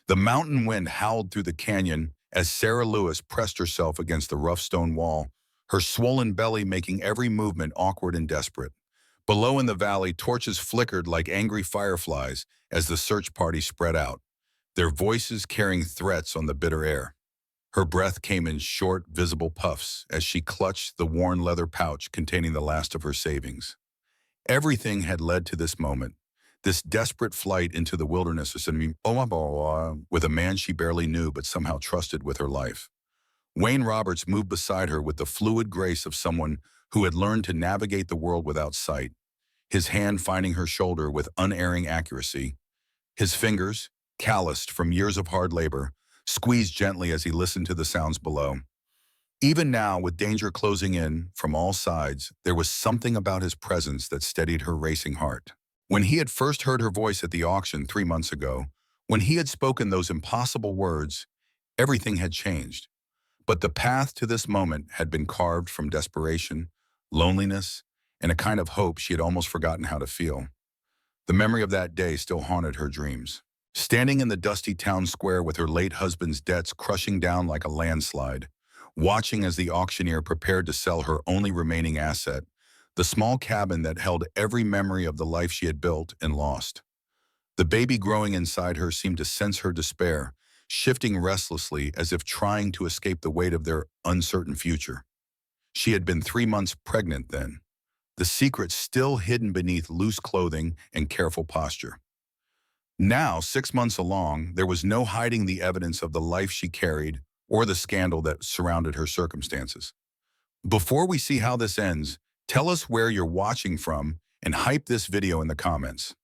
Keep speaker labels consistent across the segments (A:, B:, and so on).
A: The mountain wind howled through the canyon as Sarah Lewis pressed herself against the rough stone wall, her swollen belly making every movement awkward and desperate. Below in the valley, torches flickered like angry fireflies as the search party spread out, their voices carrying threats on the bitter air. Her breath came in short, visible puffs as she clutched the worn leather pouch containing the last of her savings. Everything had led to this moment, this desperate flight into the wilderness with a man she barely knew but somehow trusted with her life. Wayne Roberts moved beside her with the fluid grace of someone who had learned to navigate the world without sight, his hand finding her shoulder with unerring accuracy. His fingers, calloused from years of hard labor, squeezed gently as he listened to the sounds below. Even now, with danger closing in from all sides, there was something about his presence that steadied her racing heart. When he had first heard her voice at the auction 3 months ago, when he had spoken those impossible words, everything had changed. But the path to this moment had been carved from desperation, loneliness, and a kind of hope she had almost forgotten how to feel. The memory of that day still haunted her dreams. Standing in the dusty town square with her late husband's debts crushing down like a landslide, watching as the auctioneer prepared to sell her only remaining asset, the small cabin that held every memory of the life she had built and lost. The baby growing inside her seemed to sense her despair, shifting restlessly as if trying to escape the weight of their uncertain future. She had been 3 months pregnant then, the secret still hidden beneath loose clothing and careful posture. Now, 6 months along, there was no hiding the evidence of the life she carried or the scandal that surrounded her circumstances. Before we see how this ends, tell us where you're watching from and hype this video in the comments.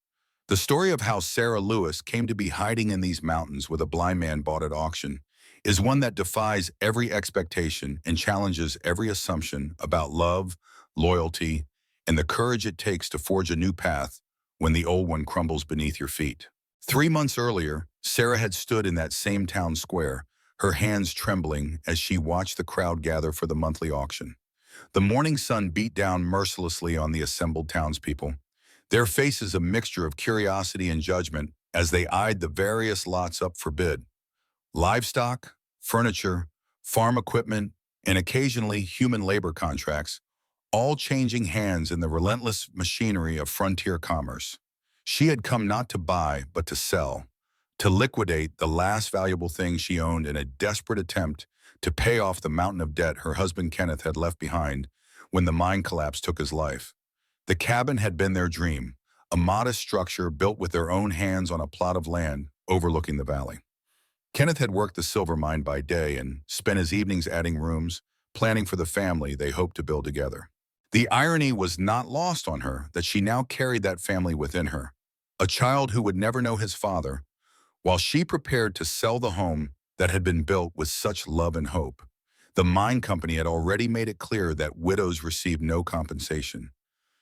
A: The story of how Sarah Lewis came to be hiding in these mountains with a blind man bought at auction is one that defies every expectation and challenges every assumption about love, loyalty, and the courage it takes to forge a new path when the old one crumbles beneath your feet. 3 months earlier, Sarah had stood in that same town square, her hands trembling as she watched the crowd gather for the monthly auction. The morning sun beat down mercilessly on the assembled townspeople, their faces a mixture of curiosity and judgment as they eyed the various lots up for bid. Livestock, furniture, farm equipment, and occasionally human labor contracts, all changing hands in the relentless machinery of frontier commerce. She had come not to buy, but to sell, to liquidate the last valuable thing she owned in a desperate attempt to pay off the mountain of debt her husband Kenneth had left behind when the mine collapse took his life. The cabin had been their dream, a modest structure built with their own hands on a plot of land overlooking the valley. Kenneth had worked the silver mine by day and spent his evenings adding rooms, planning for the family they hoped to build together. The irony was not lost on her that she now carried that family within her, a child who would never know his father, while she prepared to sell the home that had been built with such love and hope. The mine company had already made it clear that widows received no compensation,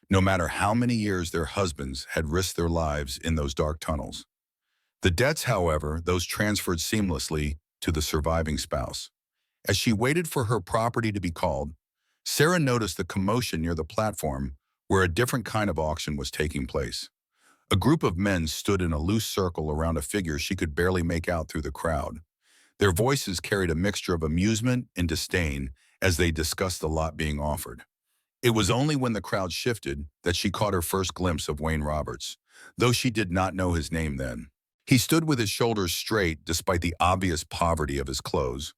A: no matter how many years their husbands had risked their lives in those dark tunnels. The debts, however, those transferred seamlessly to the surviving spouse. As she waited for her property to be called, Sarah noticed the commotion near the platform where a different kind of auction was taking place. A group of men stood in a loose circle around a figure she could barely make out through the crowd. Their voices carried a mixture of amusement and disdain as they discussed the lot being offered. It was only when the crowd shifted that she caught her first glimpse of Wayne Roberts, though she did not know his name then. He stood with his shoulders straight despite the obvious poverty of his clothes,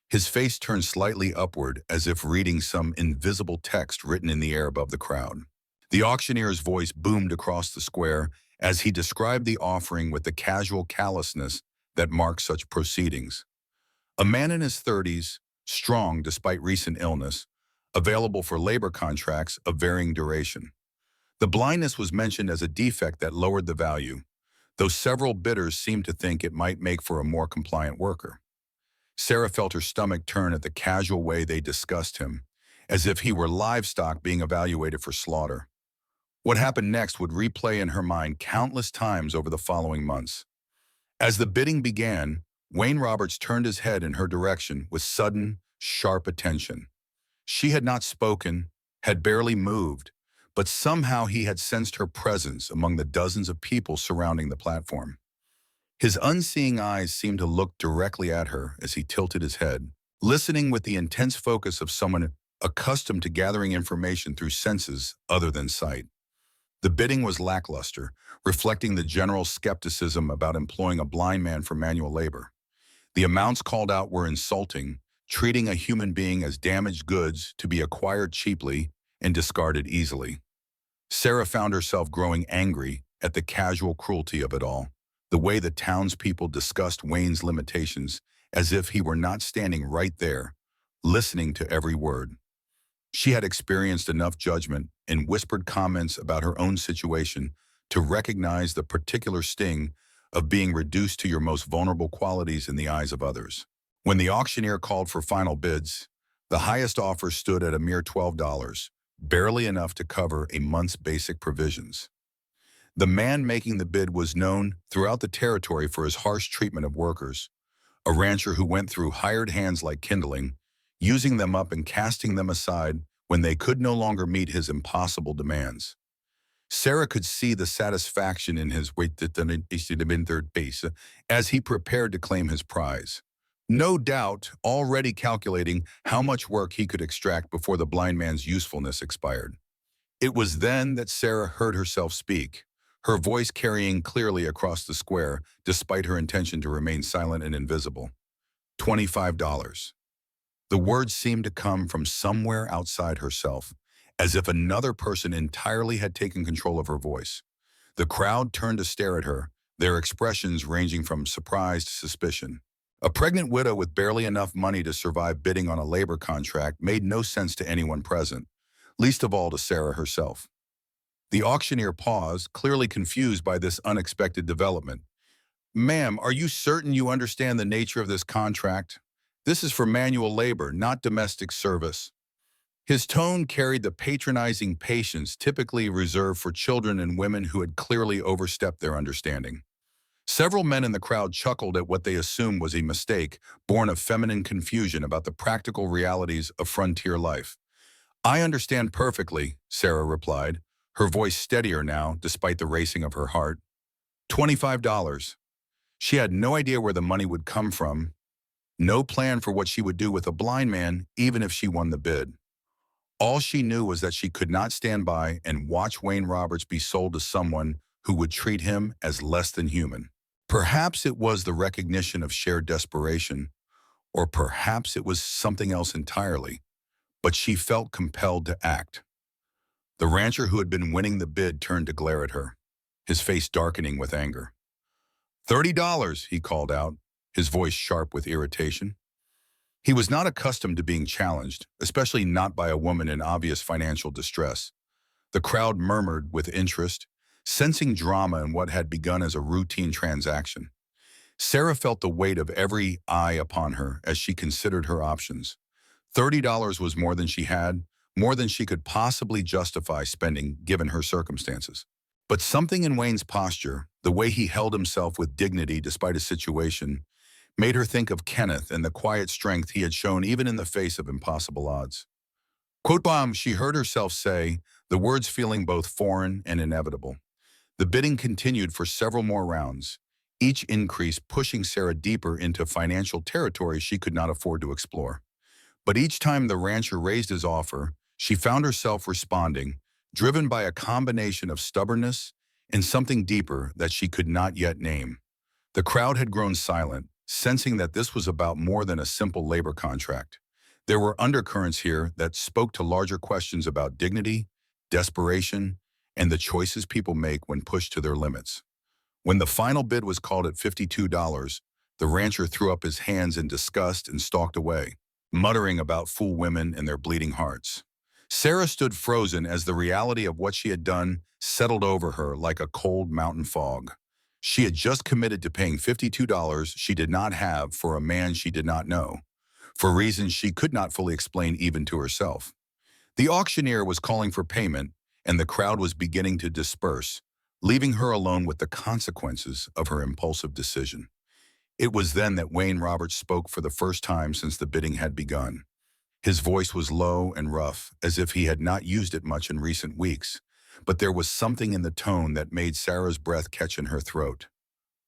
A: his face turned slightly upward as if reading some invisible text written in the air above the crowd. The auctioneer's voice boomed across the square as he described the offering with the casual callousness that marks such proceedings. A man in his 30s, strong despite recent illness, available for labor contracts of varying duration. The blindness was mentioned as a defect that lowered the value, though several bidders seemed to think it might make for a more compliant worker. Sarah felt her stomach turn at the casual way they discussed him, as if he were livestock being evaluated for slaughter. What happened next would replay in her mind countless times over the following months. As the bidding began, Wayne Roberts turned his head in her direction with sudden, sharp attention. She had not spoken, had barely moved, but somehow he had sensed her presence among the dozens of people surrounding the platform. His unseeing eyes seemed to look directly at her as he tilted his head, listening with the intense focus of someone accustomed to gathering information through senses other than sight. The bidding was lackluster, reflecting the general skepticism about employing a blind man for manual labor. The amounts called out were insulting, treating a human being as damaged goods to be acquired cheaply and discarded easily. Sarah found herself growing angry at the casual cruelty of it all, the way the townspeople discussed Wayne's limitations as if he were not standing right there, listening to every word. She had experienced enough judgment and whispered comments about her own situation to recognize the particular sting of being reduced to your most vulnerable qualities in the eyes of others. When the auctioneer called for final bids, the highest offer stood at a mere $12, barely enough to cover a month's basic provisions. The man making the bid was known throughout the territory for his harsh treatment of workers, a rancher who went through hired hands like kindling, using them up and casting them aside when they could no longer meet his impossible demands. Sarah could see the satisfaction in his weight in third base as he prepared to claim his prize. No doubt, already calculating how much work he could extract before the blind man's usefulness expired. It was then that Sarah heard herself speak, her voice carrying clearly across the square, despite her intention to remain silent and invisible. $25. The words seemed to come from somewhere outside herself, as if another person entirely had taken control of her voice. The crowd turned to stare at her, their expressions ranging from surprise to suspicion. A pregnant widow with barely enough money to survive bidding on a labor contract made no sense to anyone present, least of all to Sarah herself. The auctioneer paused, clearly confused by this unexpected development. "Ma'am, are you certain you understand the nature of this contract? This is for manual labor, not domestic service." His tone carried the patronizing patience typically reserved for children and women who had clearly overstepped their understanding. Several men in the crowd chuckled at what they assumed was a mistake, born of feminine confusion about the practical realities of frontier life. "I understand perfectly," Sarah replied, her voice steadier now despite the racing of her heart. $25. She had no idea where the money would come from, no plan for what she would do with a blind man even if she won the bid. All she knew was that she could not stand by and watch Wayne Roberts be sold to someone who would treat him as less than human. Perhaps it was the recognition of shared desperation, or perhaps it was something else entirely, but she felt compelled to act. The rancher who had been winning the bid turned to glare at her, his face darkening with anger. $30, he called out, his voice sharp with irritation. He was not accustomed to being challenged, especially not by a woman in obvious financial distress. The crowd murmured with interest, sensing drama in what had begun as a routine transaction. Sarah felt the weight of every eye upon her as she considered her options. $30 was more than she had, more than she could possibly justify spending given her circumstances. But something in Wayne's posture, the way he held himself with dignity despite his situation, made her think of Kenneth and the quiet strength he had shown even in the face of impossible odds. "Quote bomb," she heard herself say, the words feeling both foreign and inevitable. The bidding continued for several more rounds, each increase pushing Sarah deeper into financial territory she could not afford to explore. But each time the rancher raised his offer, she found herself responding, driven by a combination of stubbornness and something deeper that she could not yet name. The crowd had grown silent, sensing that this was about more than a simple labor contract. There were undercurrents here that spoke to larger questions about dignity, desperation, and the choices people make when pushed to their limits. When the final bid was called at $52, the rancher threw up his hands in disgust and stalked away, muttering about fool women and their bleeding hearts. Sarah stood frozen as the reality of what she had done settled over her like a cold mountain fog. She had just committed to paying $52 she did not have for a man she did not know, for reasons she could not fully explain even to herself. The auctioneer was calling for payment, and the crowd was beginning to disperse, leaving her alone with the consequences of her impulsive decision. It was then that Wayne Roberts spoke for the first time since the bidding had begun. His voice was low and rough, as if he had not used it much in recent weeks, but there was something in the tone that made Sarah's breath catch in her throat.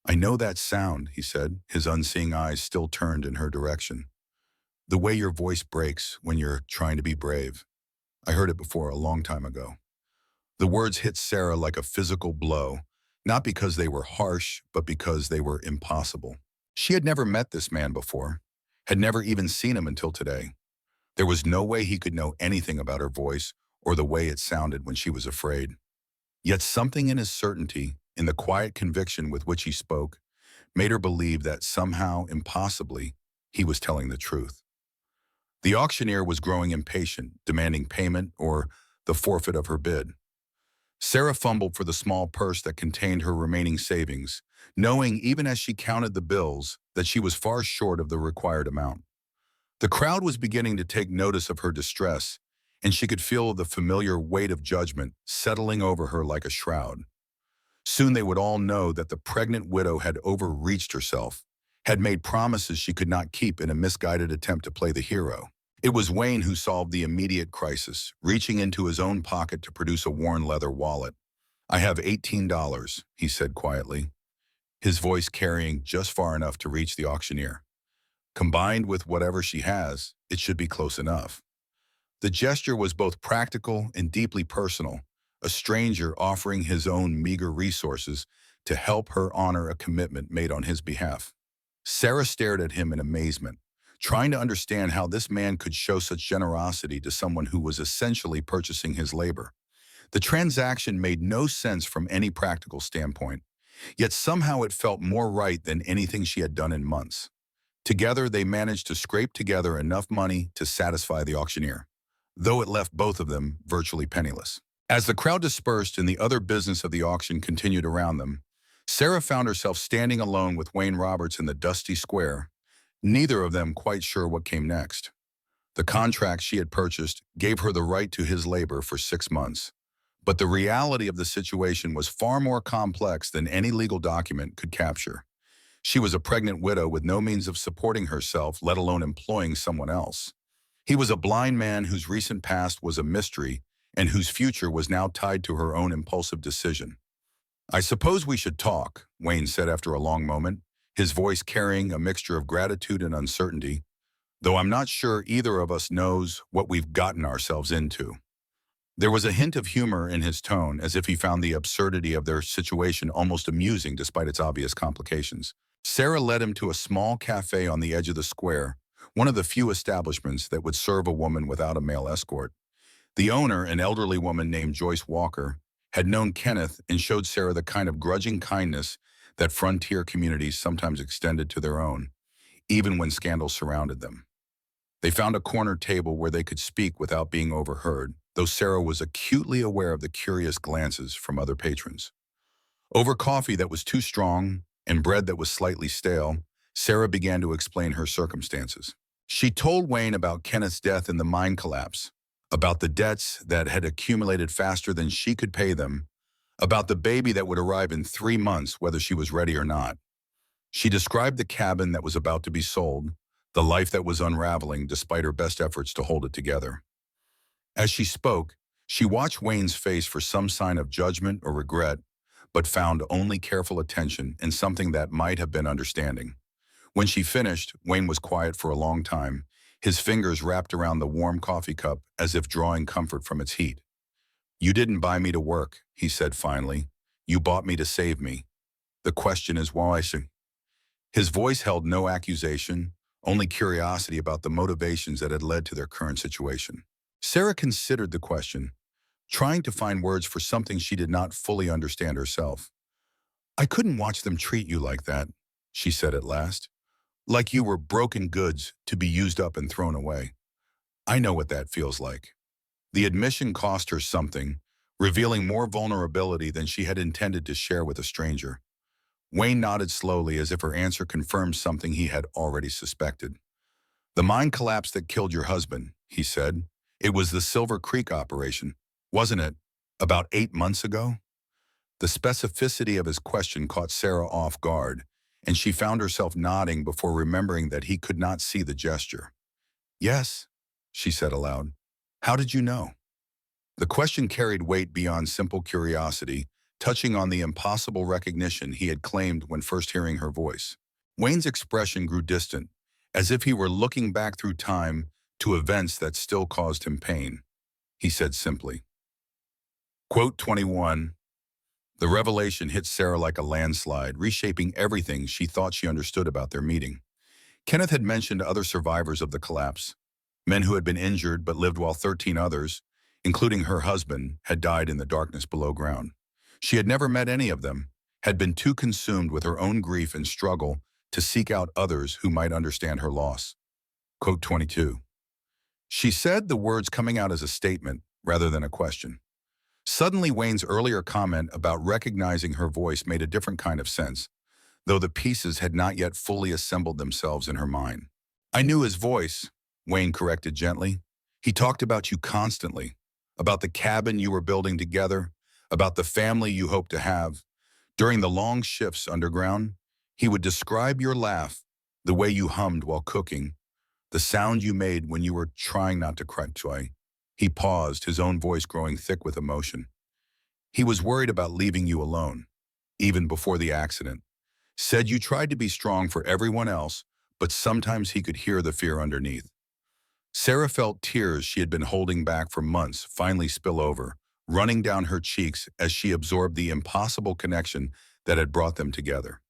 A: I know that sound, he said, his unseeing eyes still turned in her direction. The way your voice breaks when you're trying to be brave. I heard it before a long time ago. The words hit Sarah like a physical blow, not because they were harsh, but because they were impossible. She had never met this man before, had never even seen him until today. There was no way he could know anything about her voice or the way it sounded when she was afraid. Yet something in his certainty, in the quiet conviction with which he spoke, made her believe that somehow, impossibly, he was telling the truth. The auctioneer was growing impatient, demanding payment or the forfeit of her bid. Sarah fumbled for the small purse that contained her remaining savings, knowing even as she counted the bills that she was far short of the required amount. The crowd was beginning to take notice of her distress, and she could feel the familiar weight of judgment settling over her like a shroud. Soon they would all know that the pregnant widow had overreached herself, had made promises she could not keep in a misguided attempt to play the hero. It was Wayne who solved the immediate crisis, reaching into his own pocket to produce a worn leather wallet. I have $18, he said quietly, his voice carrying just far enough to reach the auctioneer. Combined with whatever she has, it should be close enough. The gesture was both practical and deeply personal, a stranger offering his own meager resources to help her honor a commitment made on his behalf. Sarah stared at him in amazement, trying to understand how this man could show such generosity to someone who was essentially purchasing his labor. The transaction made no sense from any practical standpoint, yet somehow it felt more right than anything she had done in months. Together, they managed to scrape together enough money to satisfy the auctioneer, though it left both of them virtually penniless. As the crowd dispersed and the other business of the auction continued around them, Sarah found herself standing alone with Wayne Roberts in the dusty square, neither of them quite sure what came next. The contract she had purchased gave her the right to his labor for 6 months, but the reality of the situation was far more complex than any legal document could capture. She was a pregnant widow with no means of supporting herself, let alone employing someone else. He was a blind man whose recent past was a mystery and whose future was now tied to her own impulsive decision. I suppose we should talk, Wayne said after a long moment, his voice carrying a mixture of gratitude and uncertainty, though I'm not sure either of us knows what we've gotten ourselves into. There was a hint of humor in his tone, as if he found the absurdity of their situation almost amusing despite its obvious complications. Sarah led him to a small cafe on the edge of the square, one of the few establishments that would serve a woman without a male escort. The owner, an elderly woman named Joyce Walker, had known Kenneth and showed Sarah the kind of grudging kindness that frontier communities sometimes extended to their own, even when scandals surrounded them. They found a corner table where they could speak without being overheard, though Sarah was acutely aware of the curious glances from other patrons. Over coffee that was too strong and bread that was slightly stale, Sarah began to explain her circumstances. She told Wayne about Kenneth's death in the mine collapse, about the debts that had accumulated faster than she could pay them, about the baby that would arrive in 3 months whether she was ready or not. She described the cabin that was about to be sold, the life that was unraveling despite her best efforts to hold it together. As she spoke, she watched Wayne's face for some sign of judgment or regret, but found only careful attention and something that might have been understanding. When she finished, Wayne was quiet for a long time, his fingers wrapped around the warm coffee cup as if drawing comfort from its heat. "You didn't buy me to work," he said finally. "You bought me to save me. The question is why should—" His voice held no accusation, only curiosity about the motivations that had led to their current situation. Sarah considered the question, trying to find words for something she did not fully understand herself. "I couldn't watch them treat you like that," she said at last. "Like you were broken goods to be used up and thrown away. I know what that feels like." The admission cost her something, revealing more vulnerability than she had intended to share with a stranger. Wayne nodded slowly as if her answer confirmed something he had already suspected. "The mine collapse that killed your husband," he said. "It was the Silver Creek operation, wasn't it? About 8 months ago?" The specificity of his question caught Sarah off guard, and she found herself nodding before remembering that he could not see the gesture. "Yes," she said aloud. "How did you know?" The question carried weight beyond simple curiosity, touching on the impossible recognition he had claimed when first hearing her voice. Wayne's expression grew distant, as if he were looking back through time to events that still caused him pain. He said simply, Quote 21, the revelation hit Sarah like a landslide, reshaping everything she thought she understood about their meeting. Kenneth had mentioned other survivors of the collapse, men who had been injured but lived while 13 others, including her husband, had died in the darkness below ground. She had never met any of them, had been too consumed with her own grief and struggle to seek out others who might understand her loss. Quote 22. She said, the words coming out as a statement rather than a question. Suddenly, Wayne's earlier comment about recognizing her voice made a different kind of sense, though the pieces had not yet fully assembled themselves in her mind. I knew his voice, Wayne corrected gently. He talked about you constantly, about the cabin you were building together, about the family you hoped to have. During the long shifts underground, he would describe your laugh, the way you hummed while cooking, the sound you made when you were trying not to cry. He paused, his own voice growing thick with emotion. He was worried about leaving you alone, even before the accident. Said you tried to be strong for everyone else, but sometimes he could hear the fear underneath. Sarah felt tears she had been holding back for months finally spill over, running down her cheeks as she absorbed the impossible connection that had brought them together.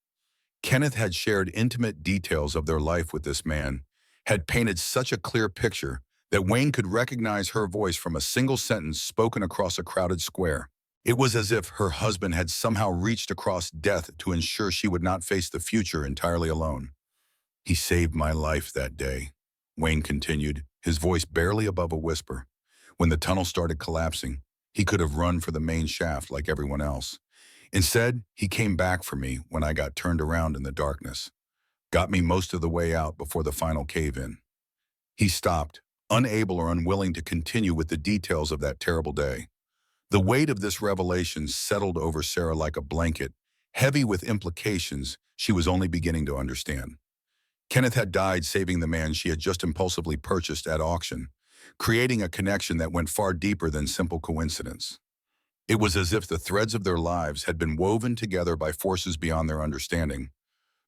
A: Kenneth had shared intimate details of their life with this man, had painted such a clear picture that Wayne could recognize her voice from a single sentence spoken across a crowded square. It was as if her husband had somehow reached across death to ensure she would not face the future entirely alone. He saved my life that day, Wayne continued, his voice barely above a whisper. When the tunnel started collapsing, he could have run for the main shaft like everyone else. Instead, he came back for me when I got turned around in the darkness. Got me most of the way out before the final cave-in. He stopped, unable or unwilling to continue with the details of that terrible day. The weight of this revelation settled over Sarah like a blanket, heavy with implications she was only beginning to understand. Kenneth had died saving the man she had just impulsively purchased at auction, creating a connection that went far deeper than simple coincidence. It was as if the threads of their lives had been woven together by forces beyond their understanding,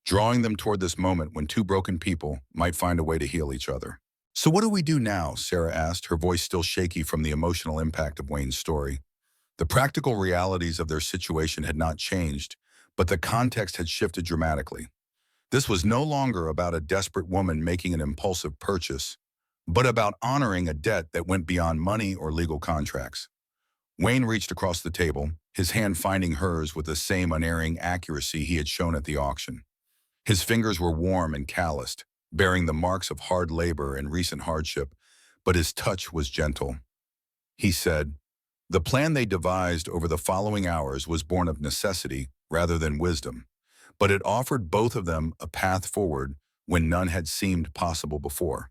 A: drawing them toward this moment when two broken people might find a way to heal each other. So what do we do now? Sarah asked, her voice still shaky from the emotional impact of Wayne's story. The practical realities of their situation had not changed, but the context had shifted dramatically. This was no longer about a desperate woman making an impulsive purchase, but about honoring a debt that went beyond money or legal contracts. Wayne reached across the table, his hand finding hers with the same unerring accuracy he had shown at the auction. His fingers were warm and calloused, bearing the marks of hard labor and recent hardship, but his touch was gentle. He said, the plan they devised over the following hours was born of necessity rather than wisdom, but it offered both of them a path forward when none had seemed possible before.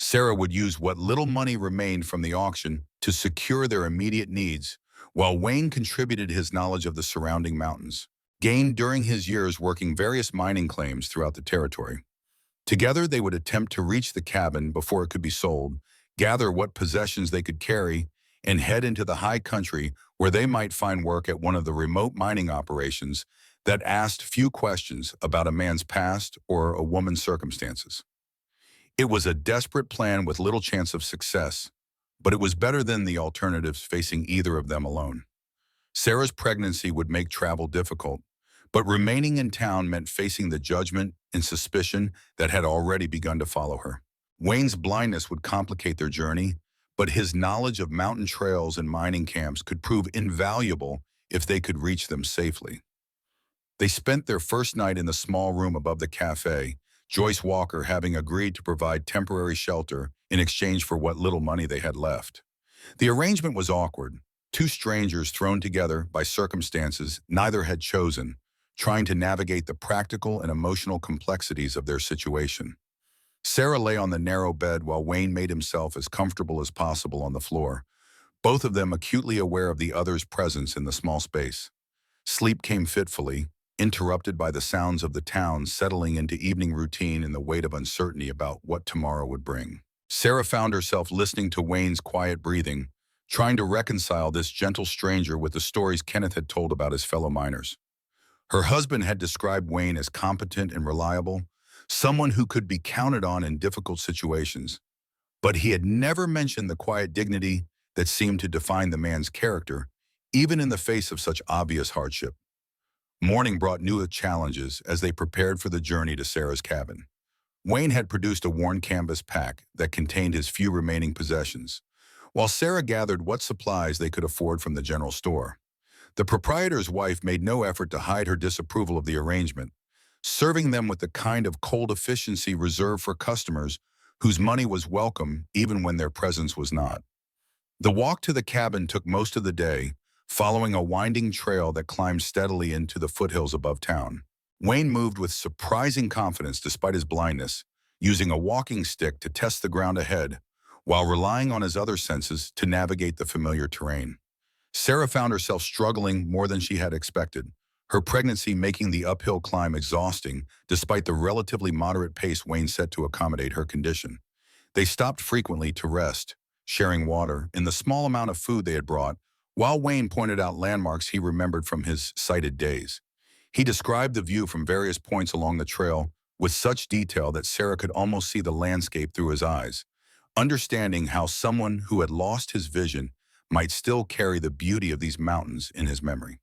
A: Sarah would use what little money remained from the auction to secure their immediate needs, while Wayne contributed his knowledge of the surrounding mountains, gained during his years working various mining claims throughout the territory. Together, they would attempt to reach the cabin before it could be sold, gather what possessions they could carry, and head into the high country where they might find work at one of the remote mining operations that asked few questions about a man's past or a woman's circumstances. It was a desperate plan with little chance of success, but it was better than the alternatives facing either of them alone. Sarah's pregnancy would make travel difficult, but remaining in town meant facing the judgment and suspicion that had already begun to follow her. Wayne's blindness would complicate their journey, but his knowledge of mountain trails and mining camps could prove invaluable if they could reach them safely. They spent their first night in the small room above the cafe, Joyce Walker having agreed to provide temporary shelter in exchange for what little money they had left. The arrangement was awkward, two strangers thrown together by circumstances neither had chosen, trying to navigate the practical and emotional complexities of their situation. Sarah lay on the narrow bed while Wayne made himself as comfortable as possible on the floor, both of them acutely aware of the other's presence in the small space. Sleep came fitfully, interrupted by the sounds of the town settling into evening routine and the weight of uncertainty about what tomorrow would bring. Sarah found herself listening to Wayne's quiet breathing, trying to reconcile this gentle stranger with the stories Kenneth had told about his fellow miners. Her husband had described Wayne as competent and reliable, someone who could be counted on in difficult situations. But he had never mentioned the quiet dignity that seemed to define the man's character, even in the face of such obvious hardship. Morning brought new challenges as they prepared for the journey to Sarah's cabin. Wayne had produced a worn canvas pack that contained his few remaining possessions, while Sarah gathered what supplies they could afford from the general store. The proprietor's wife made no effort to hide her disapproval of the arrangement, serving them with the kind of cold efficiency reserved for customers whose money was welcome even when their presence was not. The walk to the cabin took most of the day, following a winding trail that climbed steadily into the foothills above town. Wayne moved with surprising confidence despite his blindness, using a walking stick to test the ground ahead, while relying on his other senses to navigate the familiar terrain. Sarah found herself struggling more than she had expected, her pregnancy making the uphill climb exhausting despite the relatively moderate pace Wayne set to accommodate her condition. They stopped frequently to rest, sharing water and the small amount of food they had brought, while Wayne pointed out landmarks he remembered from his sighted days. He described the view from various points along the trail with such detail that Sarah could almost see the landscape through his eyes, understanding how someone who had lost his vision might still carry the beauty of these mountains in his memory.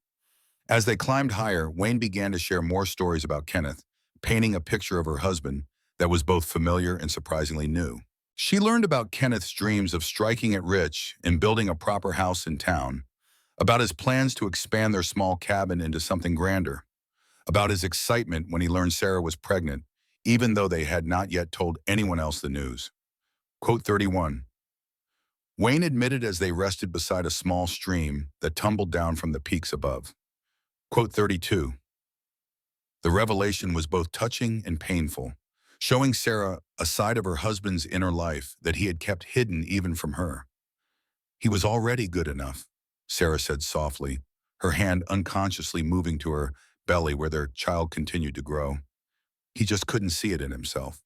A: As they climbed higher, Wayne began to share more stories about Kenneth, painting a picture of her husband that was both familiar and surprisingly new. She learned about Kenneth's dreams of striking it rich and building a proper house in town, about his plans to expand their small cabin into something grander, about his excitement when he learned Sarah was pregnant, even though they had not yet told anyone else the news. Quote 31. Wayne admitted as they rested beside a small stream that tumbled down from the peaks above. Quote 32. The revelation was both touching and painful, showing Sarah a side of her husband's inner life that he had kept hidden even from her. He was already good enough, Sarah said softly, her hand unconsciously moving to her belly where their child continued to grow. He just couldn't see it in himself.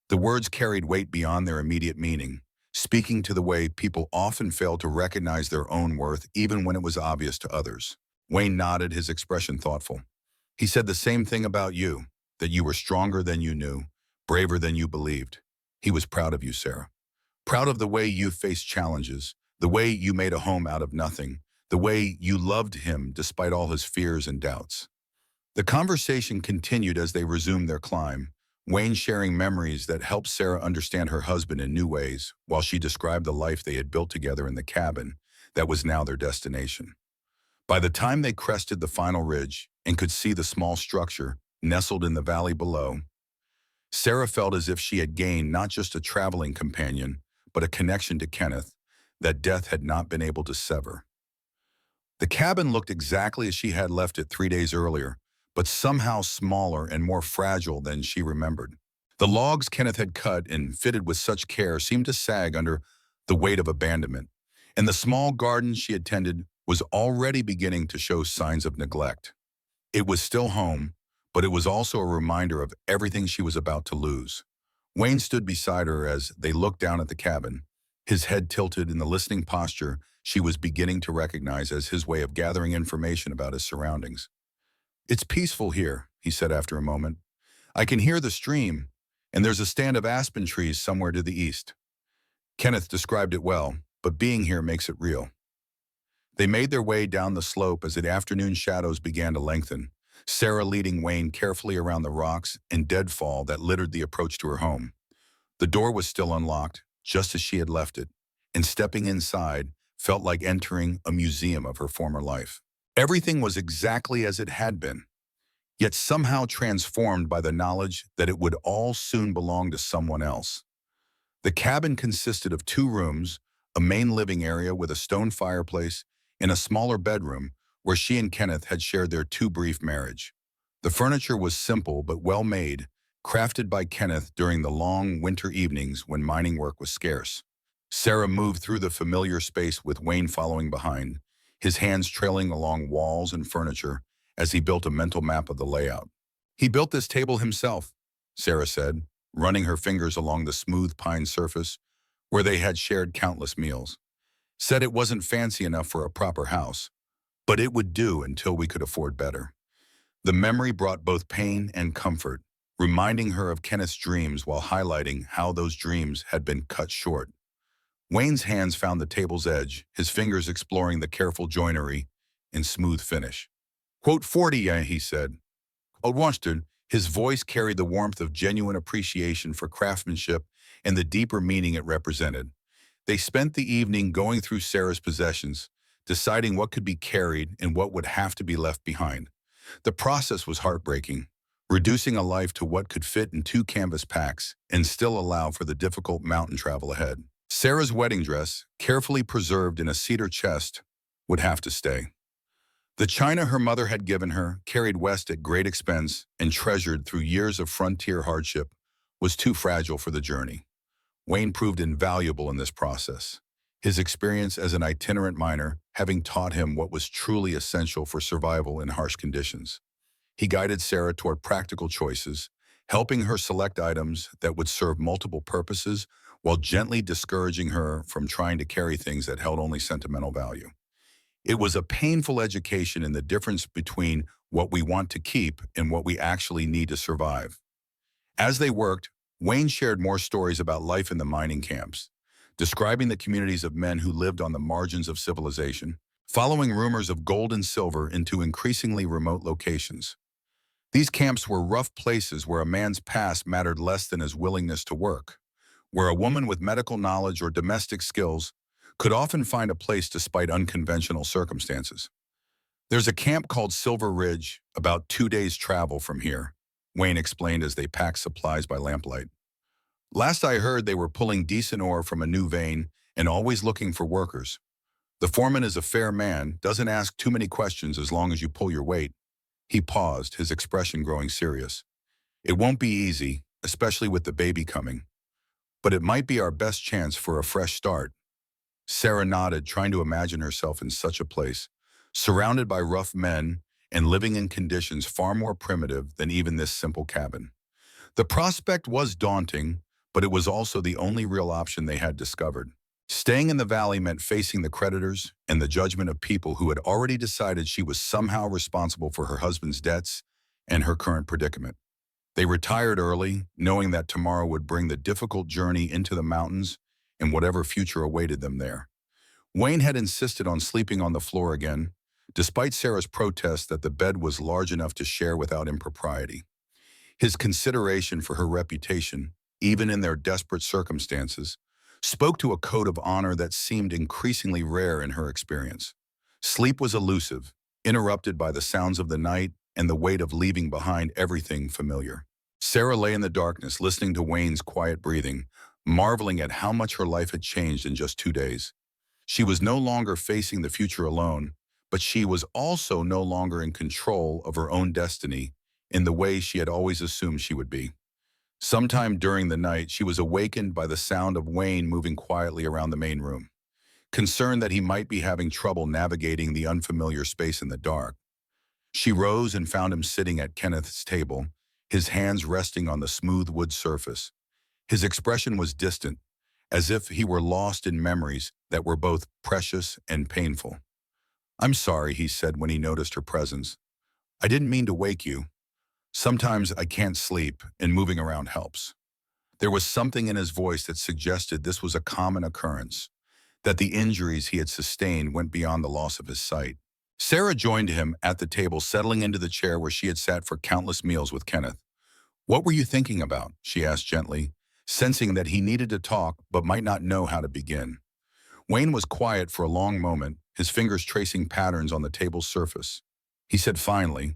A: The words carried weight beyond their immediate meaning, speaking to the way people often fail to recognize their own worth even when it was obvious to others. Wayne nodded, his expression thoughtful. He said the same thing about you, that you were stronger than you knew, braver than you believed. He was proud of you, Sarah. Proud of the way you faced challenges, the way you made a home out of nothing, the way you loved him despite all his fears and doubts. The conversation continued as they resumed their climb, Wayne sharing memories that helped Sarah understand her husband in new ways, while she described the life they had built together in the cabin that was now their destination. By the time they crested the final ridge and could see the small structure nestled in the valley below, Sarah felt as if she had gained not just a traveling companion, but a connection to Kenneth that death had not been able to sever. The cabin looked exactly as she had left it 3 days earlier, but somehow smaller and more fragile than she remembered. The logs Kenneth had cut and fitted with such care seemed to sag under the weight of abandonment, and the small garden she had tended was already beginning to show signs of neglect. It was still home, but it was also a reminder of everything she was about to lose. Wayne stood beside her as they looked down at the cabin, his head tilted in the listening posture she was beginning to recognize as his way of gathering information about his surroundings. It's peaceful here, he said after a moment. I can hear the stream, and there's a stand of aspen trees somewhere to the east. Kenneth described it well, but being here makes it real. They made their way down the slope as the afternoon shadows began to lengthen, Sarah leading Wayne carefully around the rocks and deadfall that littered the approach to her home. The door was still unlocked, just as she had left it, and stepping inside felt like entering a museum of her former life. Everything was exactly as it had been, yet somehow transformed by the knowledge that it would all soon belong to someone else. The cabin consisted of 2 rooms, a main living area with a stone fireplace, and a smaller bedroom where she and Kenneth had shared their too brief marriage. The furniture was simple but well made, crafted by Kenneth during the long winter evenings when mining work was scarce. Sarah moved through the familiar space with Wayne following behind, his hands trailing along walls and furniture as he built a mental map of the layout. He built this table himself, Sarah said, running her fingers along the smooth pine surface where they had shared countless meals. Said it wasn't fancy enough for a proper house, but it would do until we could afford better. The memory brought both pain and comfort, reminding her of Kenneth's dreams while highlighting how those dreams had been cut short. Wayne's hands found the table's edge, his fingers exploring the careful joinery and smooth finish. Quote 40, he said. Old his voice carried the warmth of genuine appreciation for craftsmanship and the deeper meaning it represented. They spent the evening going through Sarah's possessions, deciding what could be carried and what would have to be left behind. The process was heartbreaking, reducing a life to what could fit in 2 canvas packs and still allow for the difficult mountain travel ahead. Sarah's wedding dress, carefully preserved in a cedar chest, would have to stay. The china her mother had given her, carried west at great expense and treasured through years of frontier hardship, was too fragile for the journey. Wayne proved invaluable in this process, his experience as an itinerant miner having taught him what was truly essential for survival in harsh conditions. He guided Sarah toward practical choices, helping her select items that would serve multiple purposes while gently discouraging her from trying to carry things that held only sentimental value. It was a painful education in the difference between what we want to keep and what we actually need to survive. As they worked, Wayne shared more stories about life in the mining camps, describing the communities of men who lived on the margins of civilization, following rumors of gold and silver into increasingly remote locations. These camps were rough places where a man's past mattered less than his willingness to work, where a woman with medical knowledge or domestic skills could often find a place despite unconventional circumstances. There's a camp called Silver Ridge, about 2 days' travel from here, Wayne explained as they packed supplies by lamplight. Last I heard, they were pulling decent ore from a new vein and always looking for workers. The foreman is a fair man, doesn't ask too many questions as long as you pull your weight. He paused, his expression growing serious. It won't be easy, especially with the baby coming. But it might be our best chance for a fresh start. Sarah nodded, trying to imagine herself in such a place, surrounded by rough men and living in conditions far more primitive than even this simple cabin. The prospect was daunting, but it was also the only real option they had discovered. Staying in the valley meant facing the creditors and the judgment of people who had already decided she was somehow responsible for her husband's debts and her current predicament. They retired early, knowing that tomorrow would bring the difficult journey into the mountains and whatever future awaited them there. Wayne had insisted on sleeping on the floor again, despite Sarah's protest that the bed was large enough to share without impropriety. His consideration for her reputation, even in their desperate circumstances, spoke to a code of honor that seemed increasingly rare in her experience. Sleep was elusive, interrupted by the sounds of the night and the weight of leaving behind everything familiar. Sarah lay in the darkness, listening to Wayne's quiet breathing, marveling at how much her life had changed in just 2 days. She was no longer facing the future alone, but she was also no longer in control of her own destiny in the way she had always assumed she would be. Sometime during the night, she was awakened by the sound of Wayne moving quietly around the main room. Concerned that he might be having trouble navigating the unfamiliar space in the dark, she rose and found him sitting at Kenneth's table, his hands resting on the smooth wood surface. His expression was distant, as if he were lost in memories that were both precious and painful. "I'm sorry," he said when he noticed her presence. "I didn't mean to wake you. Sometimes I can't sleep, and moving around helps." There was something in his voice that suggested this was a common occurrence, that the injuries he had sustained went beyond the loss of his sight. Sarah joined him at the table, settling into the chair where she had sat for countless meals with Kenneth. "What were you thinking about?" she asked gently, sensing that he needed to talk but might not know how to begin. Wayne was quiet for a long moment, his fingers tracing patterns on the table's surface. He said finally,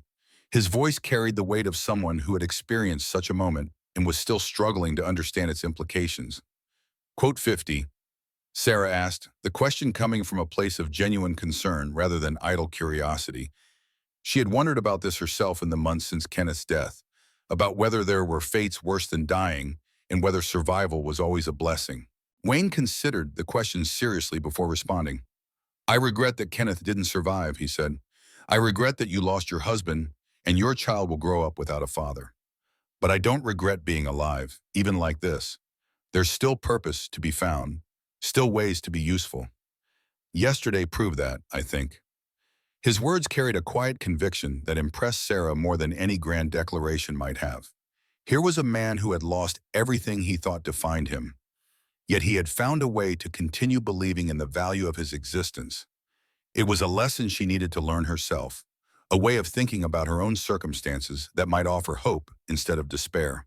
A: his voice carried the weight of someone who had experienced such a moment and was still struggling to understand its implications. Quote 50, Sarah asked, the question coming from a place of genuine concern rather than idle curiosity. She had wondered about this herself in the months since Kenneth's death, about whether there were fates worse than dying and whether survival was always a blessing. Wayne considered the question seriously before responding. "I regret that Kenneth didn't survive," he said. "I regret that you lost your husband and your child will grow up without a father. But I don't regret being alive, even like this. There's still purpose to be found, still ways to be useful." Yesterday proved that, I think. His words carried a quiet conviction that impressed Sarah more than any grand declaration might have. Here was a man who had lost everything he thought defined him, yet he had found a way to continue believing in the value of his existence. It was a lesson she needed to learn herself, a way of thinking about her own circumstances that might offer hope instead of despair.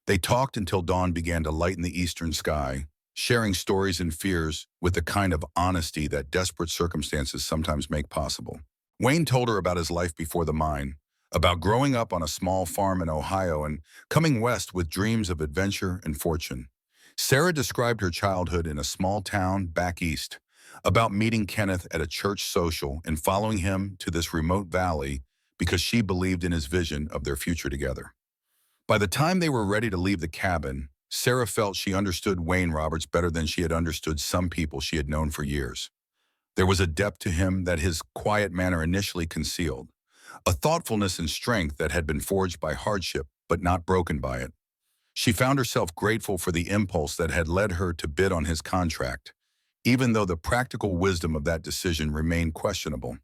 A: They talked until dawn began to lighten the eastern sky, sharing stories and fears with the kind of honesty that desperate circumstances sometimes make possible. Wayne told her about his life before the mine, about growing up on a small farm in Ohio and coming west with dreams of adventure and fortune. Sarah described her childhood in a small town back east, about meeting Kenneth at a church social and following him to this remote valley because she believed in his vision of their future together. By the time they were ready to leave the cabin, Sarah felt she understood Wayne Roberts better than she had understood some people she had known for years. There was a depth to him that his quiet manner initially concealed, a thoughtfulness and strength that had been forged by hardship but not broken by it. She found herself grateful for the impulse that had led her to bid on his contract, even though the practical wisdom of that decision remained questionable.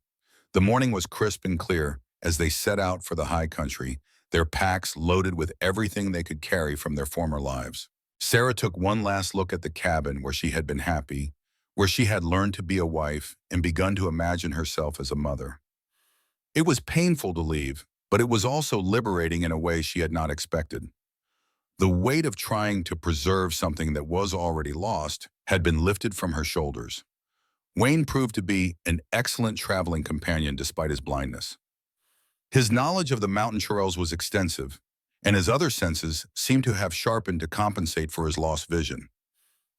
A: The morning was crisp and clear as they set out for the high country, their packs loaded with everything they could carry from their former lives. Sarah took one last look at the cabin where she had been happy, where she had learned to be a wife and begun to imagine herself as a mother. It was painful to leave, but it was also liberating in a way she had not expected. The weight of trying to preserve something that was already lost had been lifted from her shoulders. Wayne proved to be an excellent traveling companion despite his blindness. His knowledge of the mountain trails was extensive, and his other senses seemed to have sharpened to compensate for his lost vision.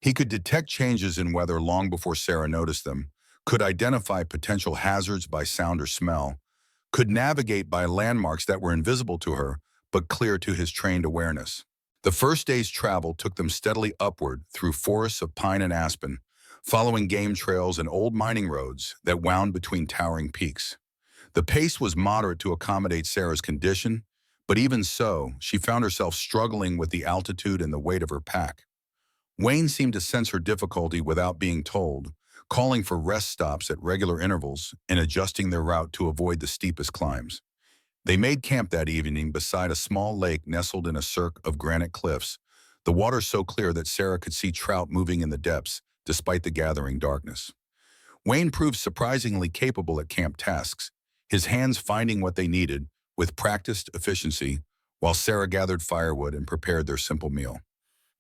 A: He could detect changes in weather long before Sarah noticed them, could identify potential hazards by sound or smell, could navigate by landmarks that were invisible to her but clear to his trained awareness. The first day's travel took them steadily upward through forests of pine and aspen, following game trails and old mining roads that wound between towering peaks. The pace was moderate to accommodate Sarah's condition, but even so, she found herself struggling with the altitude and the weight of her pack. Wayne seemed to sense her difficulty without being told, calling for rest stops at regular intervals and adjusting their route to avoid the steepest climbs. They made camp that evening beside a small lake nestled in a cirque of granite cliffs, the water so clear that Sarah could see trout moving in the depths despite the gathering darkness. Wayne proved surprisingly capable at camp tasks, his hands finding what they needed with practiced efficiency while Sarah gathered firewood and prepared their simple meal.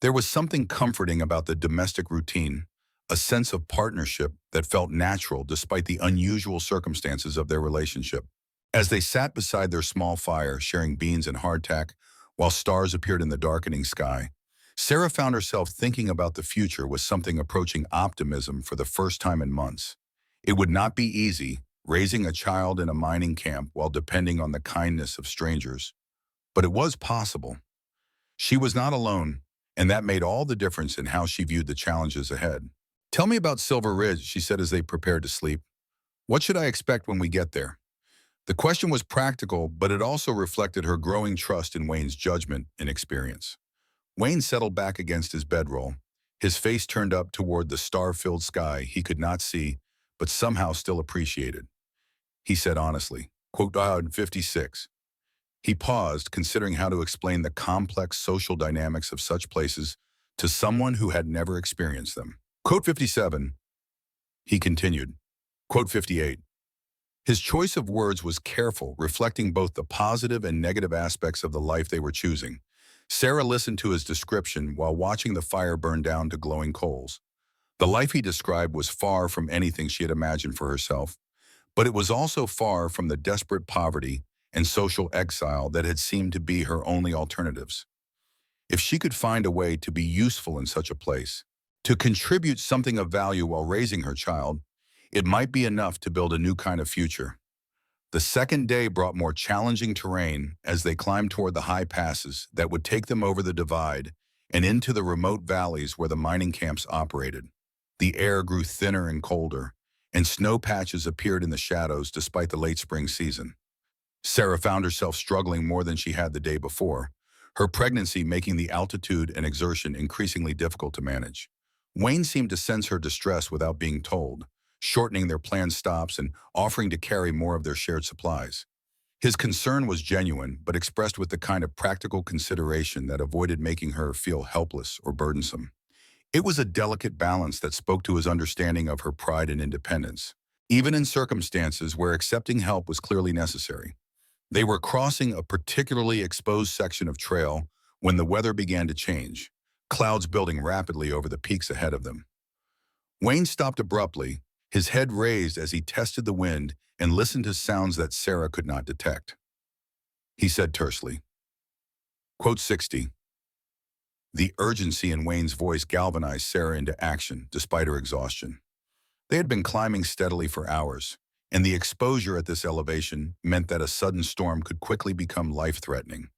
A: There was something comforting about the domestic routine, a sense of partnership that felt natural despite the unusual circumstances of their relationship. As they sat beside their small fire, sharing beans and hardtack, while stars appeared in the darkening sky, Sarah found herself thinking about the future with something approaching optimism for the first time in months. It would not be easy, raising a child in a mining camp while depending on the kindness of strangers, but it was possible. She was not alone, and that made all the difference in how she viewed the challenges ahead. "Tell me about Silver Ridge," she said as they prepared to sleep. "What should I expect when we get there?" The question was practical, but it also reflected her growing trust in Wayne's judgment and experience. Wayne settled back against his bedroll, his face turned up toward the star-filled sky he could not see, but somehow still appreciated. He said honestly, quote, 56. He paused, considering how to explain the complex social dynamics of such places to someone who had never experienced them. Quote 57. He continued, quote 58. His choice of words was careful, reflecting both the positive and negative aspects of the life they were choosing. Sarah listened to his description while watching the fire burn down to glowing coals. The life he described was far from anything she had imagined for herself, but it was also far from the desperate poverty and social exile that had seemed to be her only alternatives. If she could find a way to be useful in such a place, to contribute something of value while raising her child, it might be enough to build a new kind of future. The second day brought more challenging terrain as they climbed toward the high passes that would take them over the divide and into the remote valleys where the mining camps operated. The air grew thinner and colder, and snow patches appeared in the shadows despite the late spring season. Sarah found herself struggling more than she had the day before, her pregnancy making the altitude and exertion increasingly difficult to manage. Wayne seemed to sense her distress without being told, shortening their planned stops and offering to carry more of their shared supplies. His concern was genuine, but expressed with the kind of practical consideration that avoided making her feel helpless or burdensome. It was a delicate balance that spoke to his understanding of her pride and independence, even in circumstances where accepting help was clearly necessary. They were crossing a particularly exposed section of trail when the weather began to change, clouds building rapidly over the peaks ahead of them. Wayne stopped abruptly, his head raised as he tested the wind and listened to sounds that Sarah could not detect. He said tersely, Quote 60. The urgency in Wayne's voice galvanized Sarah into action, despite her exhaustion. They had been climbing steadily for hours, and the exposure at this elevation meant that a sudden storm could quickly become life-threatening.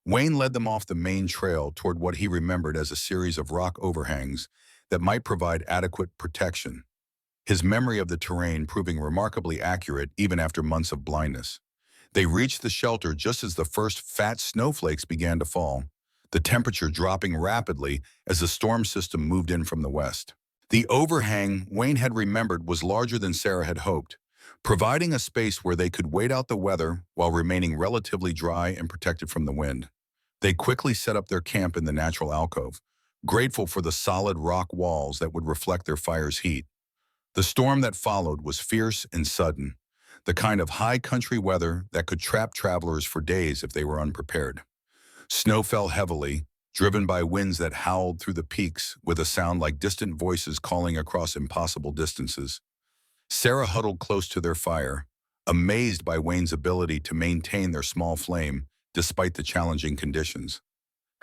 A: Wayne led them off the main trail toward what he remembered as a series of rock overhangs that might provide adequate protection, his memory of the terrain proving remarkably accurate even after months of blindness. They reached the shelter just as the first fat snowflakes began to fall, the temperature dropping rapidly as the storm system moved in from the west. The overhang, Wayne had remembered, was larger than Sarah had hoped, providing a space where they could wait out the weather while remaining relatively dry and protected from the wind. They quickly set up their camp in the natural alcove, grateful for the solid rock walls that would reflect their fire's heat. The storm that followed was fierce and sudden, the kind of high country weather that could trap travelers for days if they were unprepared. Snow fell heavily, driven by winds that howled through the peaks with a sound like distant voices calling across impossible distances. Sarah huddled close to their fire, amazed by Wayne's ability to maintain their small flame despite the challenging conditions.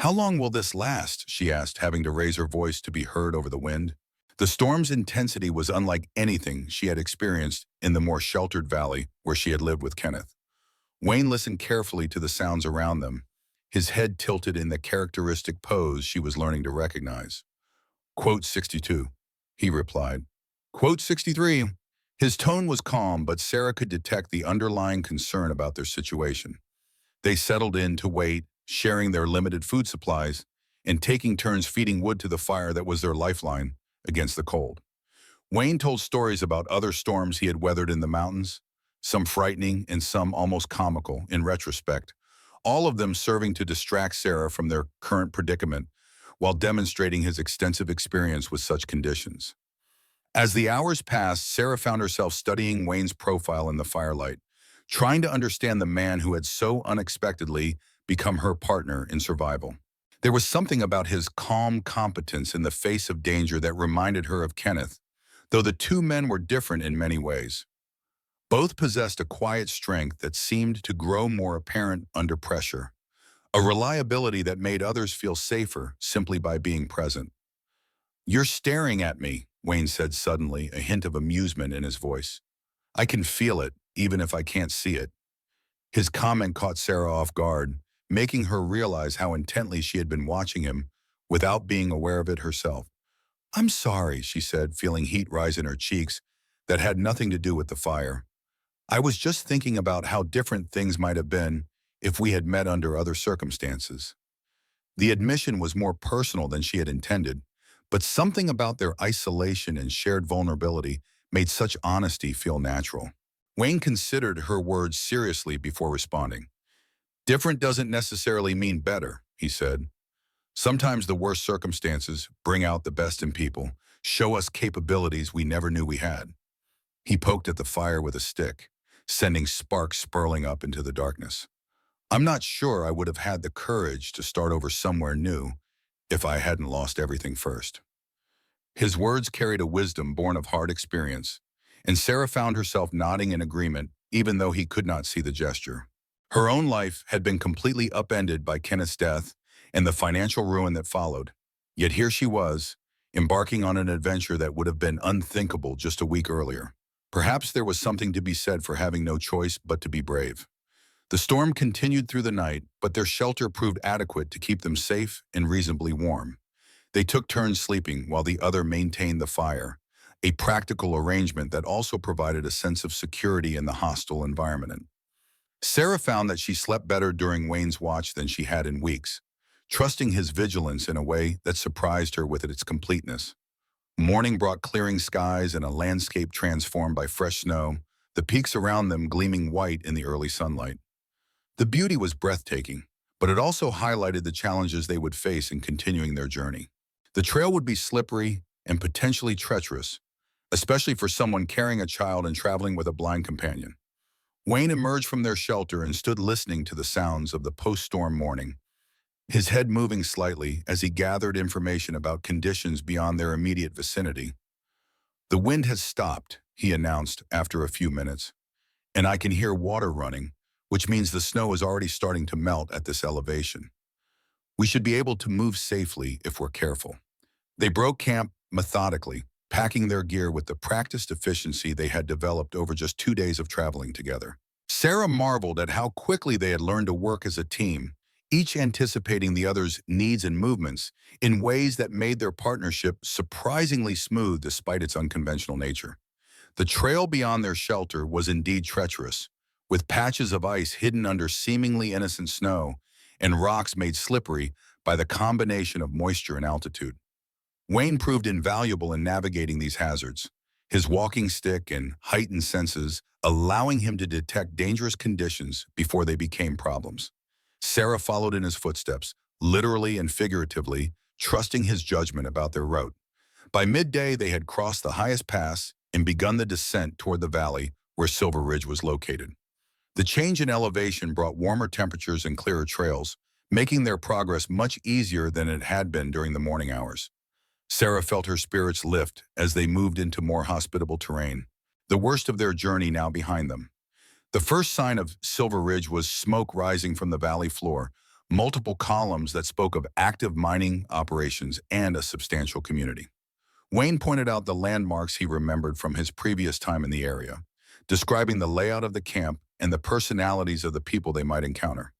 A: "How long will this last?" she asked, having to raise her voice to be heard over the wind. The storm's intensity was unlike anything she had experienced in the more sheltered valley where she had lived with Kenneth. Wayne listened carefully to the sounds around them, his head tilted in the characteristic pose she was learning to recognize. Quote 62, he replied. Quote 63. His tone was calm, but Sarah could detect the underlying concern about their situation. They settled in to wait, sharing their limited food supplies and taking turns feeding wood to the fire that was their lifeline against the cold. Wayne told stories about other storms he had weathered in the mountains, some frightening and some almost comical in retrospect, all of them serving to distract Sarah from their current predicament while demonstrating his extensive experience with such conditions. As the hours passed, Sarah found herself studying Wayne's profile in the firelight, trying to understand the man who had so unexpectedly become her partner in survival. There was something about his calm competence in the face of danger that reminded her of Kenneth, though the two men were different in many ways. Both possessed a quiet strength that seemed to grow more apparent under pressure, a reliability that made others feel safer simply by being present. "You're staring at me," Wayne said suddenly, a hint of amusement in his voice. "I can feel it, even if I can't see it." His comment caught Sarah off guard, making her realize how intently she had been watching him without being aware of it herself. "I'm sorry," she said, feeling heat rise in her cheeks that had nothing to do with the fire. "I was just thinking about how different things might have been if we had met under other circumstances." The admission was more personal than she had intended, but something about their isolation and shared vulnerability made such honesty feel natural. Wayne considered her words seriously before responding. "Different doesn't necessarily mean better," he said. "Sometimes the worst circumstances bring out the best in people, show us capabilities we never knew we had." He poked at the fire with a stick, sending sparks spurling up into the darkness. "I'm not sure I would have had the courage to start over somewhere new if I hadn't lost everything first." His words carried a wisdom born of hard experience, and Sarah found herself nodding in agreement even though he could not see the gesture. Her own life had been completely upended by Kenneth's death and the financial ruin that followed. Yet here she was, embarking on an adventure that would have been unthinkable just a week earlier. Perhaps there was something to be said for having no choice but to be brave. The storm continued through the night, but their shelter proved adequate to keep them safe and reasonably warm. They took turns sleeping while the other maintained the fire, a practical arrangement that also provided a sense of security in the hostile environment. Sarah found that she slept better during Wayne's watch than she had in weeks, trusting his vigilance in a way that surprised her with its completeness. Morning brought clearing skies and a landscape transformed by fresh snow, the peaks around them gleaming white in the early sunlight. The beauty was breathtaking, but it also highlighted the challenges they would face in continuing their journey. The trail would be slippery and potentially treacherous, especially for someone carrying a child and traveling with a blind companion. Wayne emerged from their shelter and stood listening to the sounds of the post-storm morning, his head moving slightly as he gathered information about conditions beyond their immediate vicinity. "The wind has stopped," he announced after a few minutes, "and I can hear water running, which means the snow is already starting to melt at this elevation. We should be able to move safely if we're careful." They broke camp methodically, packing their gear with the practiced efficiency they had developed over just 2 days of traveling together. Sarah marveled at how quickly they had learned to work as a team, each anticipating the other's needs and movements in ways that made their partnership surprisingly smooth despite its unconventional nature. The trail beyond their shelter was indeed treacherous, with patches of ice hidden under seemingly innocent snow and rocks made slippery by the combination of moisture and altitude. Wayne proved invaluable in navigating these hazards, his walking stick and heightened senses allowing him to detect dangerous conditions before they became problems. Sarah followed in his footsteps, literally and figuratively, trusting his judgment about their route. By midday, they had crossed the highest pass and begun the descent toward the valley where Silver Ridge was located. The change in elevation brought warmer temperatures and clearer trails, making their progress much easier than it had been during the morning hours. Sarah felt her spirits lift as they moved into more hospitable terrain, the worst of their journey now behind them. The first sign of Silver Ridge was smoke rising from the valley floor, multiple columns that spoke of active mining operations and a substantial community. Wayne pointed out the landmarks he remembered from his previous time in the area, describing the layout of the camp and the personalities of the people they might encounter.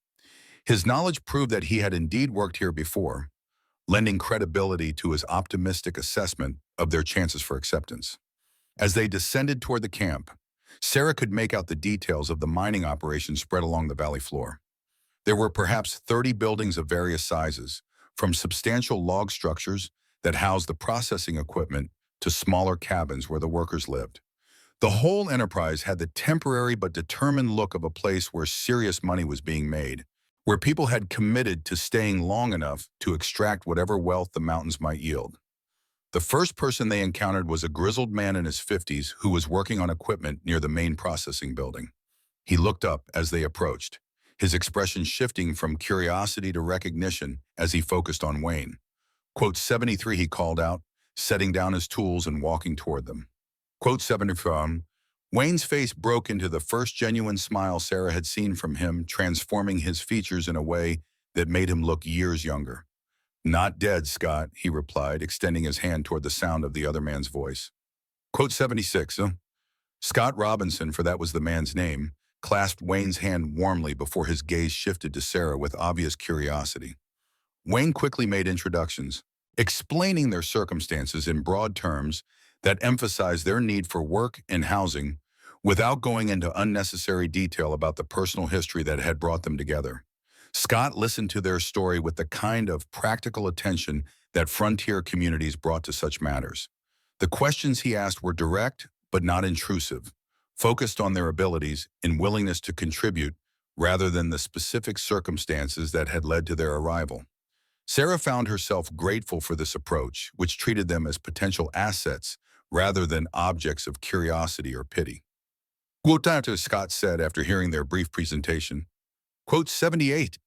A: His knowledge proved that he had indeed worked here before, lending credibility to his optimistic assessment of their chances for acceptance. As they descended toward the camp, Sarah could make out the details of the mining operation spread along the valley floor. There were perhaps 30 buildings of various sizes, from substantial log structures that housed the processing equipment to smaller cabins where the workers lived. The whole enterprise had the temporary but determined look of a place where serious money was being made, where people had committed to staying long enough to extract whatever wealth the mountains might yield. The first person they encountered was a grizzled man in his 50s who was working on equipment near the main processing building. He looked up as they approached, his expression shifting from curiosity to recognition as he focused on Wayne. "Quote 73, he called out, setting down his tools and walking toward them. "Quote 74. Wayne's face broke into the first genuine smile Sarah had seen from him, transforming his features in a way that made him look years younger. "Not dead, Scott," he replied, extending his hand toward the sound of the other man's voice. "Quote 76, huh?" Scott Robinson, for that was the man's name, clasped Wayne's hand warmly before his gaze shifted to Sarah with obvious curiosity. Wayne quickly made introductions, explaining their circumstances in broad terms that emphasized their need for work and housing without going into unnecessary detail about the personal history that had brought them together. Scott listened to their story with the kind of practical attention that frontier communities brought to such matters. The questions he asked were direct but not intrusive, focused on their abilities and willingness to contribute rather than the specific circumstances that had led to their arrival. Sarah found herself grateful for this approach, which treated them as potential assets rather than objects of curiosity or pity. Quote after Scott said after hearing their brief presentation, "Quote 78.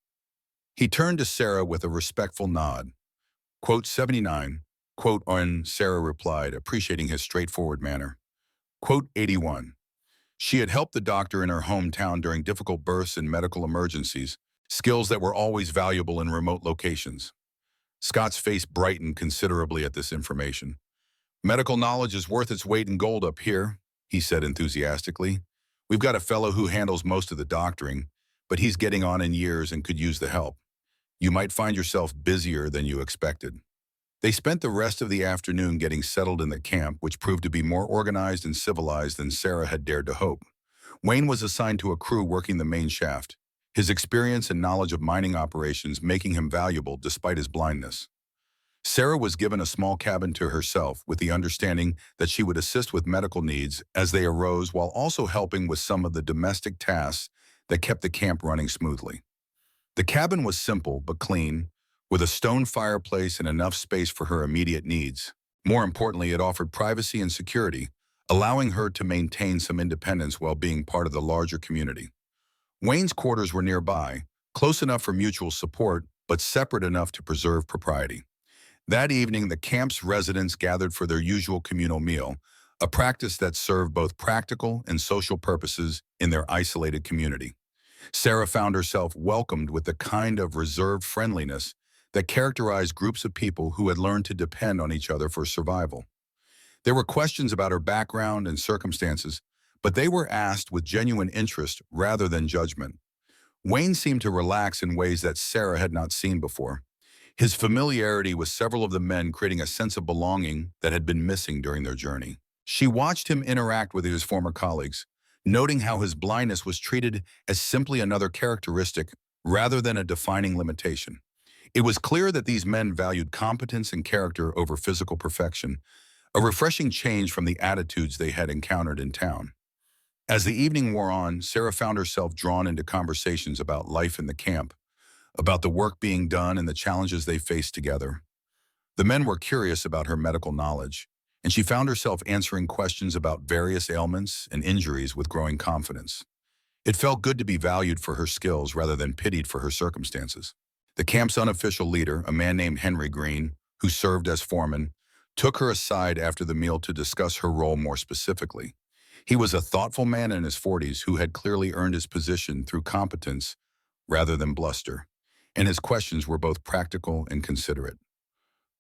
A: He turned to Sarah with a respectful nod. "Quote 79. Quote on, Sarah replied, appreciating his straightforward manner. "Quote 81. She had helped the doctor in her hometown during difficult births and medical emergencies, skills that were always valuable in remote locations. Scott's face brightened considerably at this information. "Medical knowledge is worth its weight in gold up here," he said enthusiastically. "We've got a fellow who handles most of the doctoring, but he's getting on in years and could use the help. You might find yourself busier than you expected." They spent the rest of the afternoon getting settled in the camp, which proved to be more organized and civilized than Sarah had dared to hope. Wayne was assigned to a crew working the main shaft, his experience and knowledge of mining operations making him valuable despite his blindness. Sarah was given a small cabin to herself with the understanding that she would assist with medical needs as they arose while also helping with some of the domestic tasks that kept the camp running smoothly. The cabin was simple but clean, with a stone fireplace and enough space for her immediate needs. More importantly, it offered privacy and security, allowing her to maintain some independence while being part of the larger community. Wayne's quarters were nearby, close enough for mutual support, but separate enough to preserve propriety. That evening, the camp's residents gathered for their usual communal meal, a practice that served both practical and social purposes in their isolated community. Sarah found herself welcomed with the kind of reserved friendliness that characterized groups of people who had learned to depend on each other for survival. There were questions about her background and circumstances, but they were asked with genuine interest rather than judgment. Wayne seemed to relax in ways that Sarah had not seen before, his familiarity with several of the men creating a sense of belonging that had been missing during their journey. She watched him interact with his former colleagues, noting how his blindness was treated as simply another characteristic rather than a defining limitation. It was clear that these men valued competence and character over physical perfection, a refreshing change from the attitudes they had encountered in town. As the evening wore on, Sarah found herself drawn into conversations about life in the camp, about the work being done and the challenges they faced together. The men were curious about her medical knowledge, and she found herself answering questions about various ailments and injuries with growing confidence. It felt good to be valued for her skills rather than pitied for her circumstances. The camp's unofficial leader, a man named Henry Green, who served as foreman, took her aside after the meal to discuss her role more specifically. He was a thoughtful man in his 40s who had clearly earned his position through competence rather than bluster, and his questions were both practical and considerate.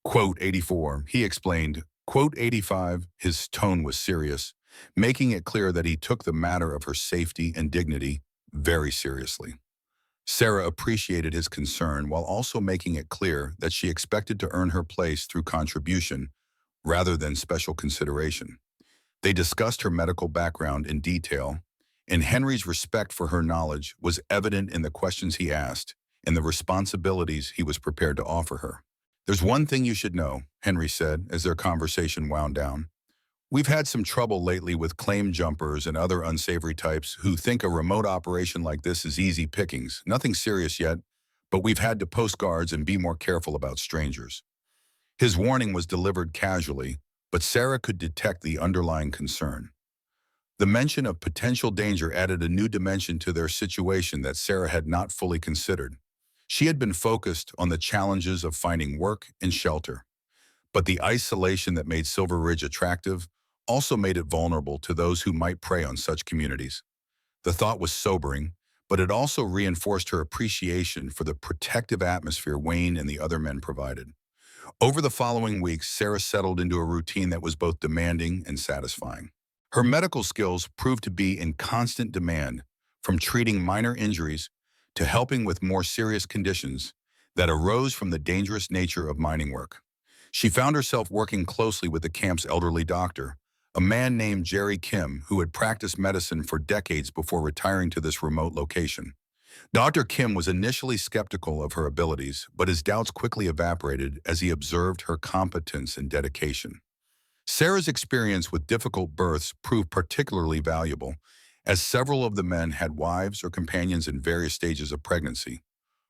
A: Quote 84, he explained. Quote 85, his tone was serious, making it clear that he took the matter of her safety and dignity very seriously. Sarah appreciated his concern while also making it clear that she expected to earn her place through contribution rather than special consideration. They discussed her medical background in detail, and Henry's respect for her knowledge was evident in the questions he asked and the responsibilities he was prepared to offer her. "There's one thing you should know," Henry said as their conversation wound down. "We've had some trouble lately with claim jumpers and other unsavory types who think a remote operation like this is easy pickings. Nothing serious yet, but we've had to post guards and be more careful about strangers." His warning was delivered casually, but Sarah could detect the underlying concern. The mention of potential danger added a new dimension to their situation that Sarah had not fully considered. She had been focused on the challenges of finding work and shelter, but the isolation that made Silver Ridge attractive also made it vulnerable to those who might prey on such communities. The thought was sobering, but it also reinforced her appreciation for the protective atmosphere Wayne and the other men provided. Over the following weeks, Sarah settled into a routine that was both demanding and satisfying. Her medical skills proved to be in constant demand, from treating minor injuries to helping with more serious conditions that arose from the dangerous nature of mining work. She found herself working closely with the camp's elderly doctor, a man named Jerry Kim, who had practiced medicine for decades before retiring to this remote location. Dr. Kim was initially skeptical of her abilities, but his doubts quickly evaporated as he observed her competence and dedication. Sarah's experience with difficult births proved particularly valuable, as several of the men had wives or companions in various stages of pregnancy.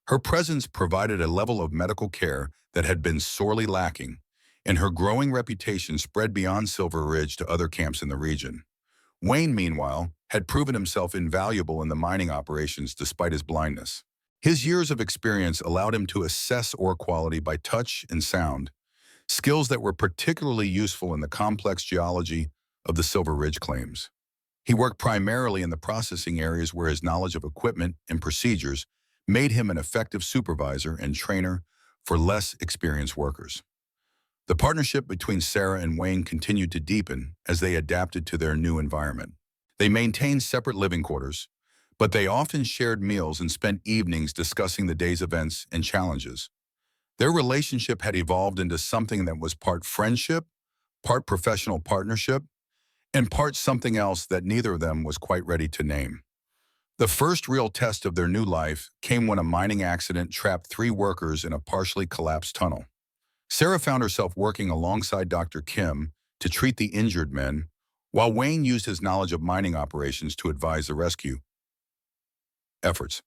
A: Her presence provided a level of medical care that had been sorely lacking, and her growing reputation spread beyond Silver Ridge to other camps in the region. Wayne, meanwhile, had proven himself invaluable in the mining operations despite his blindness. His years of experience allowed him to assess ore quality by touch and sound, skills that were particularly useful in the complex geology of the Silver Ridge claims. He worked primarily in the processing areas where his knowledge of equipment and procedures made him an effective supervisor and trainer for less experienced workers. The partnership between Sarah and Wayne continued to deepen as they adapted to their new environment. They maintained separate living quarters, but they often shared meals and spent evenings discussing the day's events and challenges. Their relationship had evolved into something that was part friendship, part professional partnership, and part something else that neither of them was quite ready to name. The first real test of their new life came when a mining accident trapped 3 workers in a partially collapsed tunnel. Sarah found herself working alongside Dr. Kim to treat the injured men, while Wayne used his knowledge of mining operations to advise the rescue efforts.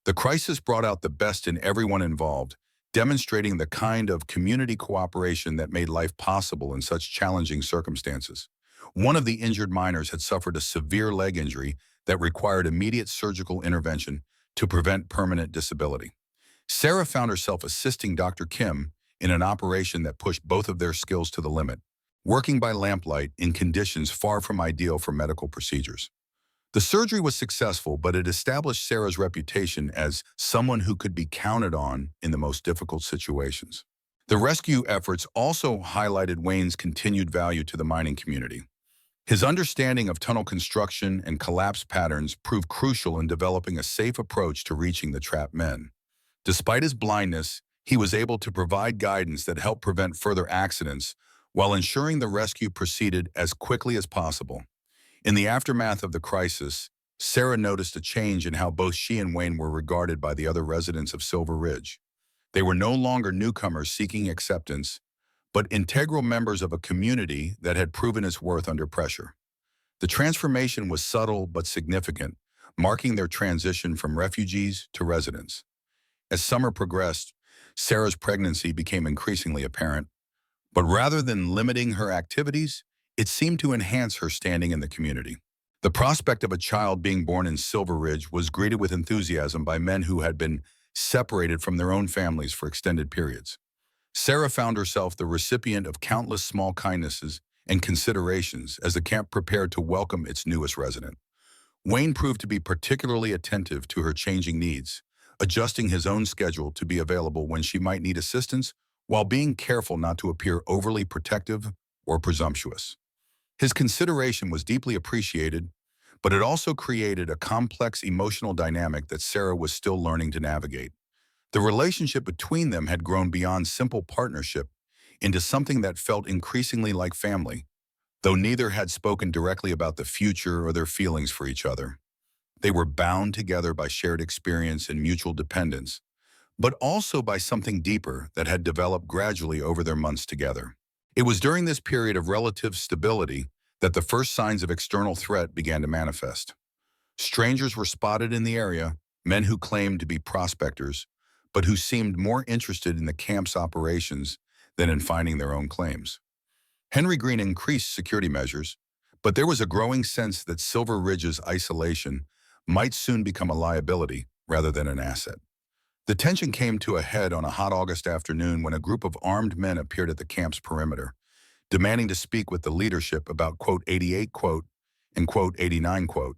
A: The crisis brought out the best in everyone involved, demonstrating the kind of community cooperation that made life possible in such challenging circumstances. One of the injured miners had suffered a severe leg injury that required immediate surgical intervention to prevent permanent disability. Sarah found herself assisting Dr. Kim in an operation that pushed both of their skills to the limit, working by lamplight in conditions far from ideal for medical procedures. The surgery was successful, but it established Sarah's reputation as someone who could be counted on in the most difficult situations. The rescue efforts also highlighted Wayne's continued value to the mining community. His understanding of tunnel construction and collapse patterns proved crucial in developing a safe approach to reaching the trapped men. Despite his blindness, he was able to provide guidance that helped prevent further accidents while ensuring the rescue proceeded as quickly as possible. In the aftermath of the crisis, Sarah noticed a change in how both she and Wayne were regarded by the other residents of Silver Ridge. They were no longer newcomers seeking acceptance, but integral members of a community that had proven its worth under pressure. The transformation was subtle but significant, marking their transition from refugees to residents. As summer progressed, Sarah's pregnancy became increasingly apparent, but rather than limiting her activities, it seemed to enhance her standing in the community. The prospect of a child being born in Silver Ridge was greeted with enthusiasm by men who had been separated from their own families for extended periods. Sarah found herself the recipient of countless small kindnesses and considerations as the camp prepared to welcome its newest resident. Wayne proved to be particularly attentive to her changing needs, adjusting his own schedule to be available when she might need assistance while being careful not to appear overly protective or presumptuous. His consideration was deeply appreciated, but it also created a complex emotional dynamic that Sarah was still learning to navigate. The relationship between them had grown beyond simple partnership into something that felt increasingly like family, though neither had spoken directly about the future or their feelings for each other. They were bound together by shared experience and mutual dependence, but also by something deeper that had developed gradually over their months together. It was during this period of relative stability that the first signs of external threat began to manifest. Strangers were spotted in the area, men who claimed to be prospectors, but who seemed more interested in the camp's operations than in finding their own claims. Henry Green increased security measures, but there was a growing sense that Silver Ridge's isolation might soon become a liability rather than an asset. The tension came to a head on a hot August afternoon when a group of armed men appeared at the camp's perimeter, demanding to speak with the leadership about quote 88 quote and quote 89 quote.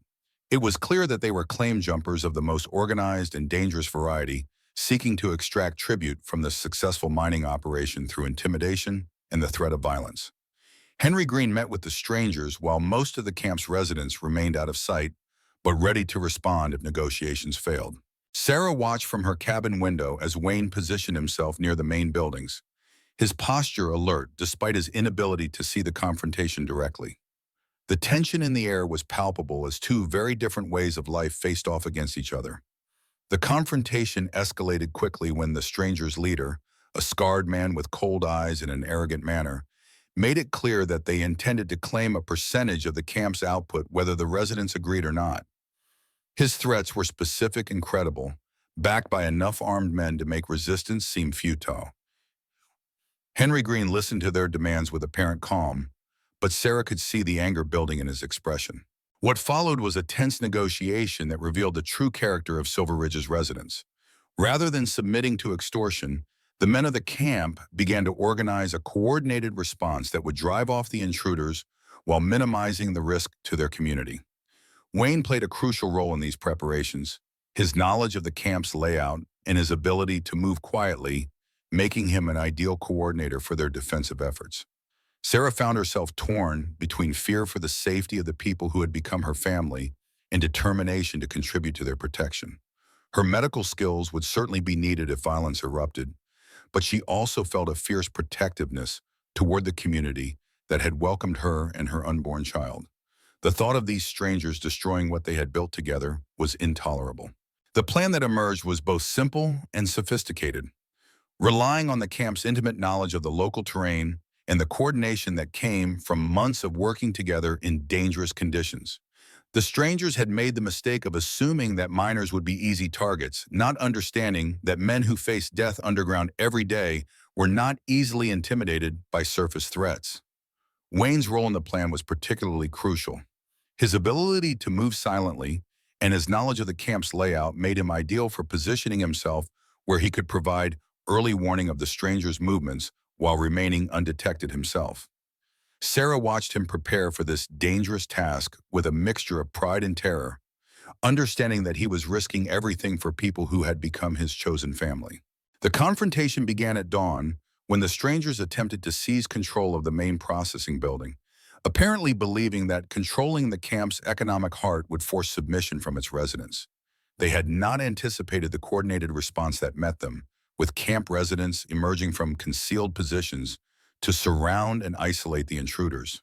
A: It was clear that they were claim jumpers of the most organized and dangerous variety, seeking to extract tribute from the successful mining operation through intimidation and the threat of violence. Henry Green met with the strangers while most of the camp's residents remained out of sight, but ready to respond if negotiations failed. Sarah watched from her cabin window as Wayne positioned himself near the main buildings, his posture alert despite his inability to see the confrontation directly. The tension in the air was palpable as two very different ways of life faced off against each other. The confrontation escalated quickly when the stranger's leader, a scarred man with cold eyes and an arrogant manner, made it clear that they intended to claim a percentage of the camp's output whether the residents agreed or not. His threats were specific and credible, backed by enough armed men to make resistance seem futile. Henry Green listened to their demands with apparent calm, but Sarah could see the anger building in his expression. What followed was a tense negotiation that revealed the true character of Silver Ridge's residents. Rather than submitting to extortion, the men of the camp began to organize a coordinated response that would drive off the intruders while minimizing the risk to their community. Wayne played a crucial role in these preparations, his knowledge of the camp's layout and his ability to move quietly, making him an ideal coordinator for their defensive efforts. Sarah found herself torn between fear for the safety of the people who had become her family and determination to contribute to their protection. Her medical skills would certainly be needed if violence erupted, but she also felt a fierce protectiveness toward the community that had welcomed her and her unborn child. The thought of these strangers destroying what they had built together was intolerable. The plan that emerged was both simple and sophisticated. relying on the camp's intimate knowledge of the local terrain and the coordination that came from months of working together in dangerous conditions. The strangers had made the mistake of assuming that miners would be easy targets, not understanding that men who faced death underground every day were not easily intimidated by surface threats. Wayne's role in the plan was particularly crucial. His ability to move silently and his knowledge of the camp's layout made him ideal for positioning himself where he could provide early warning of the strangers' movements while remaining undetected himself. Sarah watched him prepare for this dangerous task with a mixture of pride and terror, understanding that he was risking everything for people who had become his chosen family. The confrontation began at dawn when the strangers attempted to seize control of the main processing building, apparently believing that controlling the camp's economic heart would force submission from its residents. They had not anticipated the coordinated response that met them, with camp residents emerging from concealed positions to surround and isolate the intruders.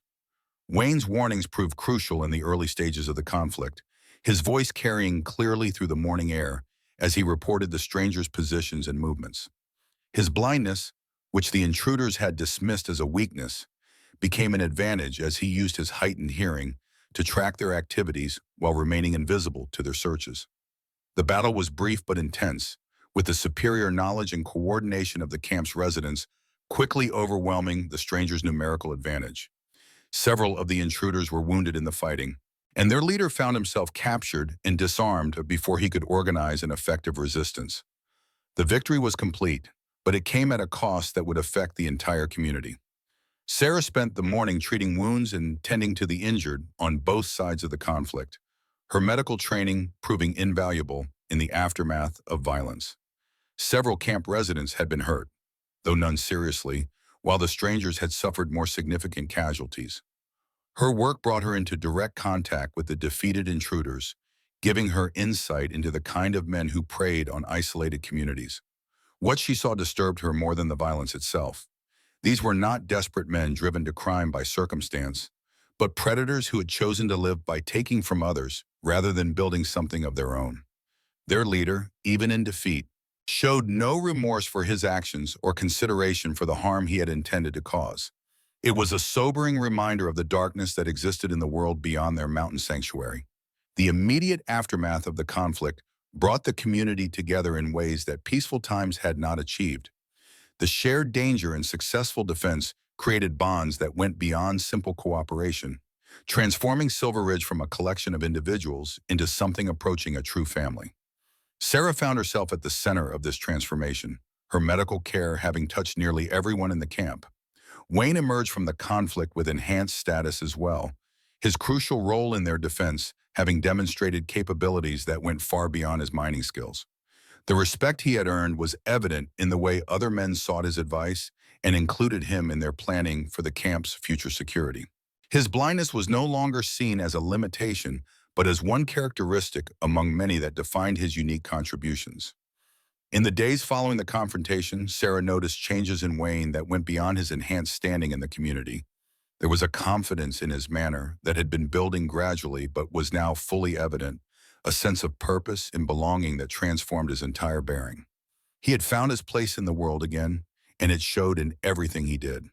A: Wayne's warnings proved crucial in the early stages of the conflict, his voice carrying clearly through the morning air as he reported the strangers' positions and movements. His blindness, which the intruders had dismissed as a weakness, became an advantage as he used his heightened hearing to track their activities while remaining invisible to their searches. The battle was brief but intense, with the superior knowledge and coordination of the camp's residents quickly overwhelming the strangers' numerical advantage. Several of the intruders were wounded in the fighting, and their leader found himself captured and disarmed before he could organize an effective resistance. The victory was complete, but it came at a cost that would affect the entire community. Sarah spent the morning treating wounds and tending to the injured on both sides of the conflict, her medical training proving invaluable in the aftermath of violence. Several camp residents had been hurt, though none seriously, while the strangers had suffered more significant casualties. Her work brought her into direct contact with the defeated intruders, giving her insight into the kind of men who preyed on isolated communities. What she saw disturbed her more than the violence itself. These were not desperate men driven to crime by circumstance, but predators who had chosen to live by taking from others rather than building something of their own. Their leader, even in defeat, showed no remorse for his actions or consideration for the harm he had intended to cause. It was a sobering reminder of the darkness that existed in the world beyond their mountain sanctuary. The immediate aftermath of the conflict brought the community together in ways that peaceful times had not achieved. The shared danger and successful defense created bonds that went beyond simple cooperation, transforming Silver Ridge from a collection of individuals into something approaching a true family. Sarah found herself at the center of this transformation, her medical care having touched nearly everyone in the camp. Wayne emerged from the conflict with enhanced status as well, his crucial role in their defense having demonstrated capabilities that went far beyond his mining skills. The respect he had earned was evident in the way other men sought his advice and included him in their planning for the camp's future security. His blindness was no longer seen as a limitation, but as one characteristic among many that defined his unique contributions. In the days following the confrontation, Sarah noticed changes in Wayne that went beyond his enhanced standing in the community. There was a confidence in his manner that had been building gradually but was now fully evident, a sense of purpose and belonging that transformed his entire bearing. He had found his place in the world again, and it showed in everything he did.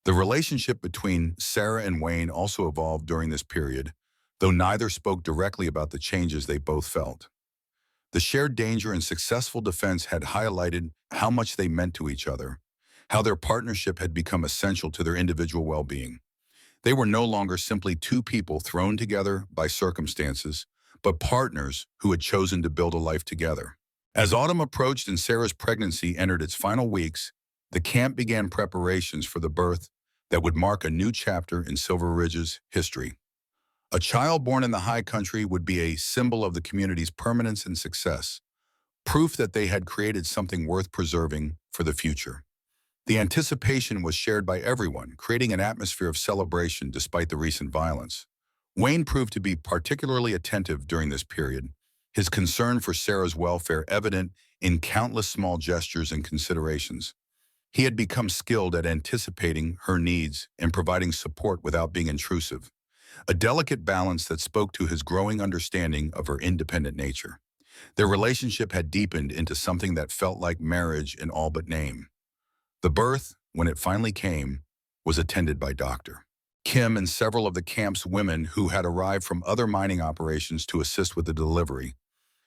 A: The relationship between Sarah and Wayne also evolved during this period, though neither spoke directly about the changes they both felt. The shared danger and successful defense had highlighted how much they meant to each other, how their partnership had become essential to their individual well-being. They were no longer simply two people thrown together by circumstances, but partners who had chosen to build a life together. As autumn approached and Sarah's pregnancy entered its final weeks, the camp began preparations for the birth that would mark a new chapter in Silver Ridge's history. A child born in the high country would be a symbol of the community's permanence and success, proof that they had created something worth preserving for the future. The anticipation was shared by everyone, creating an atmosphere of celebration despite the recent violence. Wayne proved to be particularly attentive during this period, his concern for Sarah's welfare evident in countless small gestures and considerations. He had become skilled at anticipating her needs and providing support without being intrusive, a delicate balance that spoke to his growing understanding of her independent nature. Their relationship had deepened into something that felt like marriage in all but name. The birth, when it finally came, was attended by Dr. Kim and several of the camp's women who had arrived from other mining operations to assist with the delivery.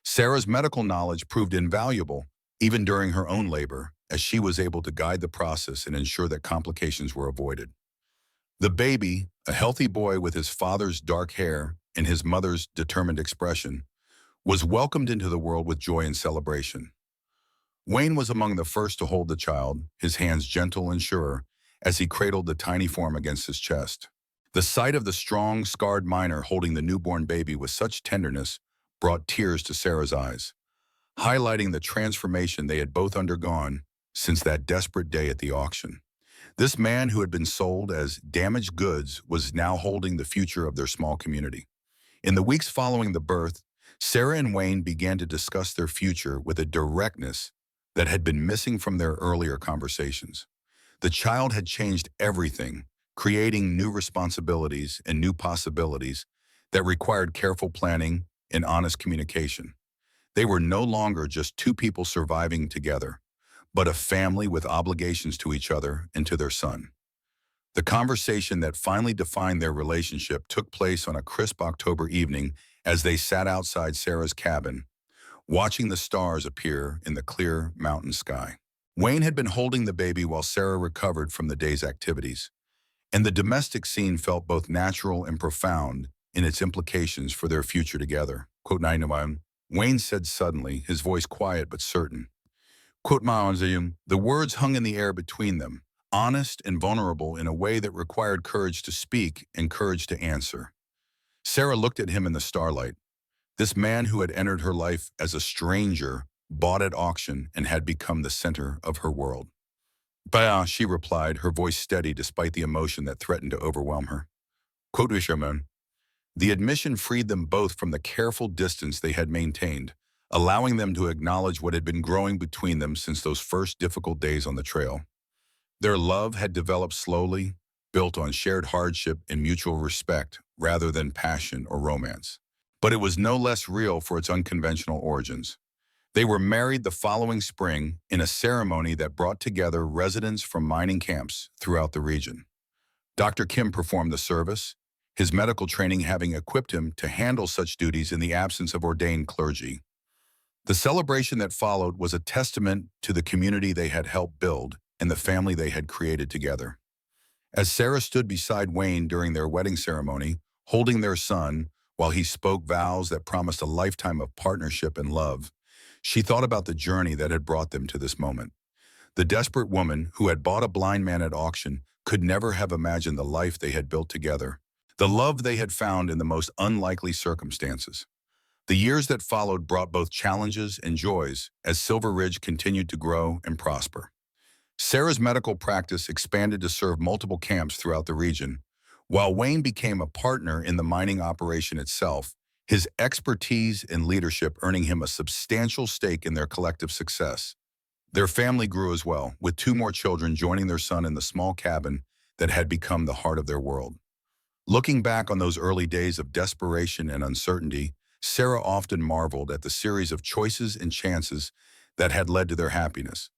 A: Sarah's medical knowledge proved invaluable, even during her own labor, as she was able to guide the process and ensure that complications were avoided. The baby, a healthy boy with his father's dark hair and his mother's determined expression, was welcomed into the world with joy and celebration. Wayne was among the first to hold the child, his hands gentle and sure, as he cradled the tiny form against his chest. The sight of the strong, scarred miner holding the newborn baby with such tenderness brought tears to Sarah's eyes, highlighting the transformation they had both undergone since that desperate day at the auction. This man who had been sold as damaged goods was now holding the future of their small community. In the weeks following the birth, Sarah and Wayne began to discuss their future with a directness that had been missing from their earlier conversations. The child had changed everything, creating new responsibilities and new possibilities that required careful planning and honest communication. They were no longer just two people surviving together, but a family with obligations to each other and to their son. The conversation that finally defined their relationship took place on a crisp October evening as they sat outside Sarah's cabin, watching the stars appear in the clear mountain sky. Wayne had been holding the baby while Sarah recovered from the day's activities, and the domestic scene felt both natural and profound in its implications for their future together. Quote, Wayne said suddenly, his voice quiet but certain. Quote, the words hung in the air between them, honest and vulnerable in a way that required courage to speak and courage to answer. Sarah looked at him in the starlight. This man who had entered her life as a stranger, bought at auction, and had become the center of her world. Bah, she replied, her voice steady despite the emotion that threatened to overwhelm her. Quote, the admission freed them both from the careful distance they had maintained, allowing them to acknowledge what had been growing between them since those first difficult days on the trail. Their love had developed slowly, built on shared hardship and mutual respect rather than passion or romance. But it was no less real for its unconventional origins. They were married the following spring in a ceremony that brought together residents from mining camps throughout the region. Dr. Kim performed the service, his medical training having equipped him to handle such duties in the absence of ordained clergy. The celebration that followed was a testament to the community they had helped build and the family they had created together. As Sarah stood beside Wayne during their wedding ceremony, holding their son while he spoke vows that promised a lifetime of partnership and love, she thought about the journey that had brought them to this moment. The desperate woman who had bought a blind man at auction could never have imagined the life they had built together, the love they had found in the most unlikely circumstances. The years that followed brought both challenges and joys as Silver Ridge continued to grow and prosper. Sarah's medical practice expanded to serve multiple camps throughout the region, while Wayne became a partner in the mining operation itself, his expertise and leadership earning him a substantial stake in their collective success. Their family grew as well, with two more children joining their son in the small cabin that had become the heart of their world. Looking back on those early days of desperation and uncertainty, Sarah often marveled at the series of choices and chances that had led to their happiness.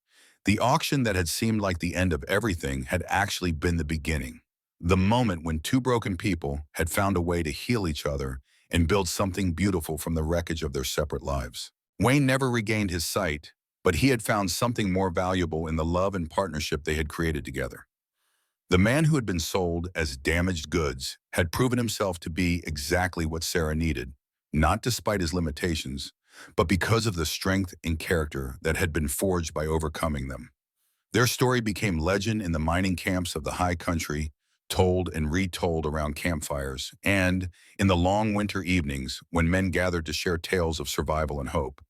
A: The auction that had seemed like the end of everything had actually been the beginning, the moment when two broken people had found a way to heal each other and build something beautiful from the wreckage of their separate lives. Wayne never regained his sight, but he had found something more valuable in the love and partnership they had created together. The man who had been sold as damaged goods had proven himself to be exactly what Sarah needed, not despite his limitations, but because of the strength and character that had been forged by overcoming them. Their story became legend in the mining camps of the high country, told and retold around campfires, and in the long winter evenings when men gathered to share tales of survival and hope.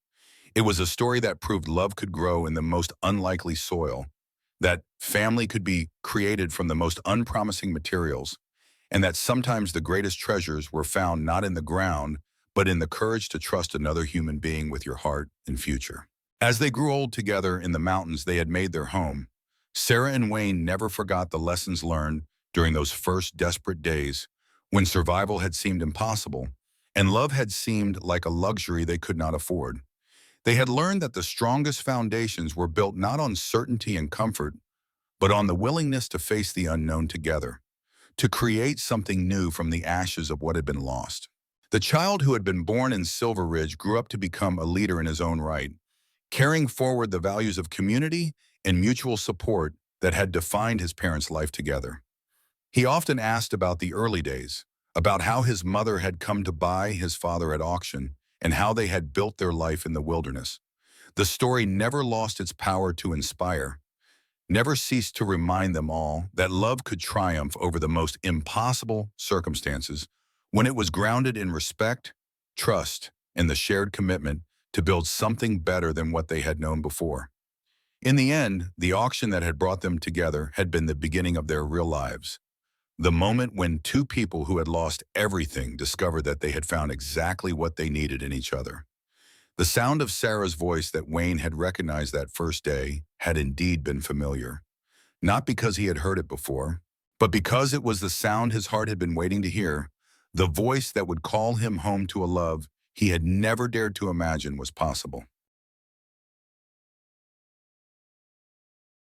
A: It was a story that proved love could grow in the most unlikely soil, that family could be created from the most unpromising materials, and that sometimes the greatest treasures were found not in the ground, but in the courage to trust another human being with your heart and future. As they grew old together in the mountains they had made their home, Sarah and Wayne never forgot the lessons learned during those first desperate days when survival had seemed impossible and love had seemed like a luxury they could not afford. They had learned that the strongest foundations were built not on certainty and comfort, but on the willingness to face the unknown together, to create something new from the ashes of what had been lost. The child who had been born in Silver Ridge grew up to become a leader in his own right, carrying forward the values of community and mutual support that had defined his parents' life together. He often asked about the early days, about how his mother had come to buy his father at auction, and how they had built their life in the wilderness. The story never lost its power to inspire, never ceased to remind them all that love could triumph over the most impossible circumstances when it was grounded in respect, trust, and the shared commitment to build something better than what they had known before. In the end, the auction that had brought them together had been the beginning of their real lives. The moment when two people who had lost everything discovered that they had found exactly what they needed in each other. The sound of Sarah's voice that Wayne had recognized that first day had indeed been familiar, not because he had heard it before, but because it was the sound his heart had been waiting to hear, the voice that would call him home to a love he had never dared to imagine was possible.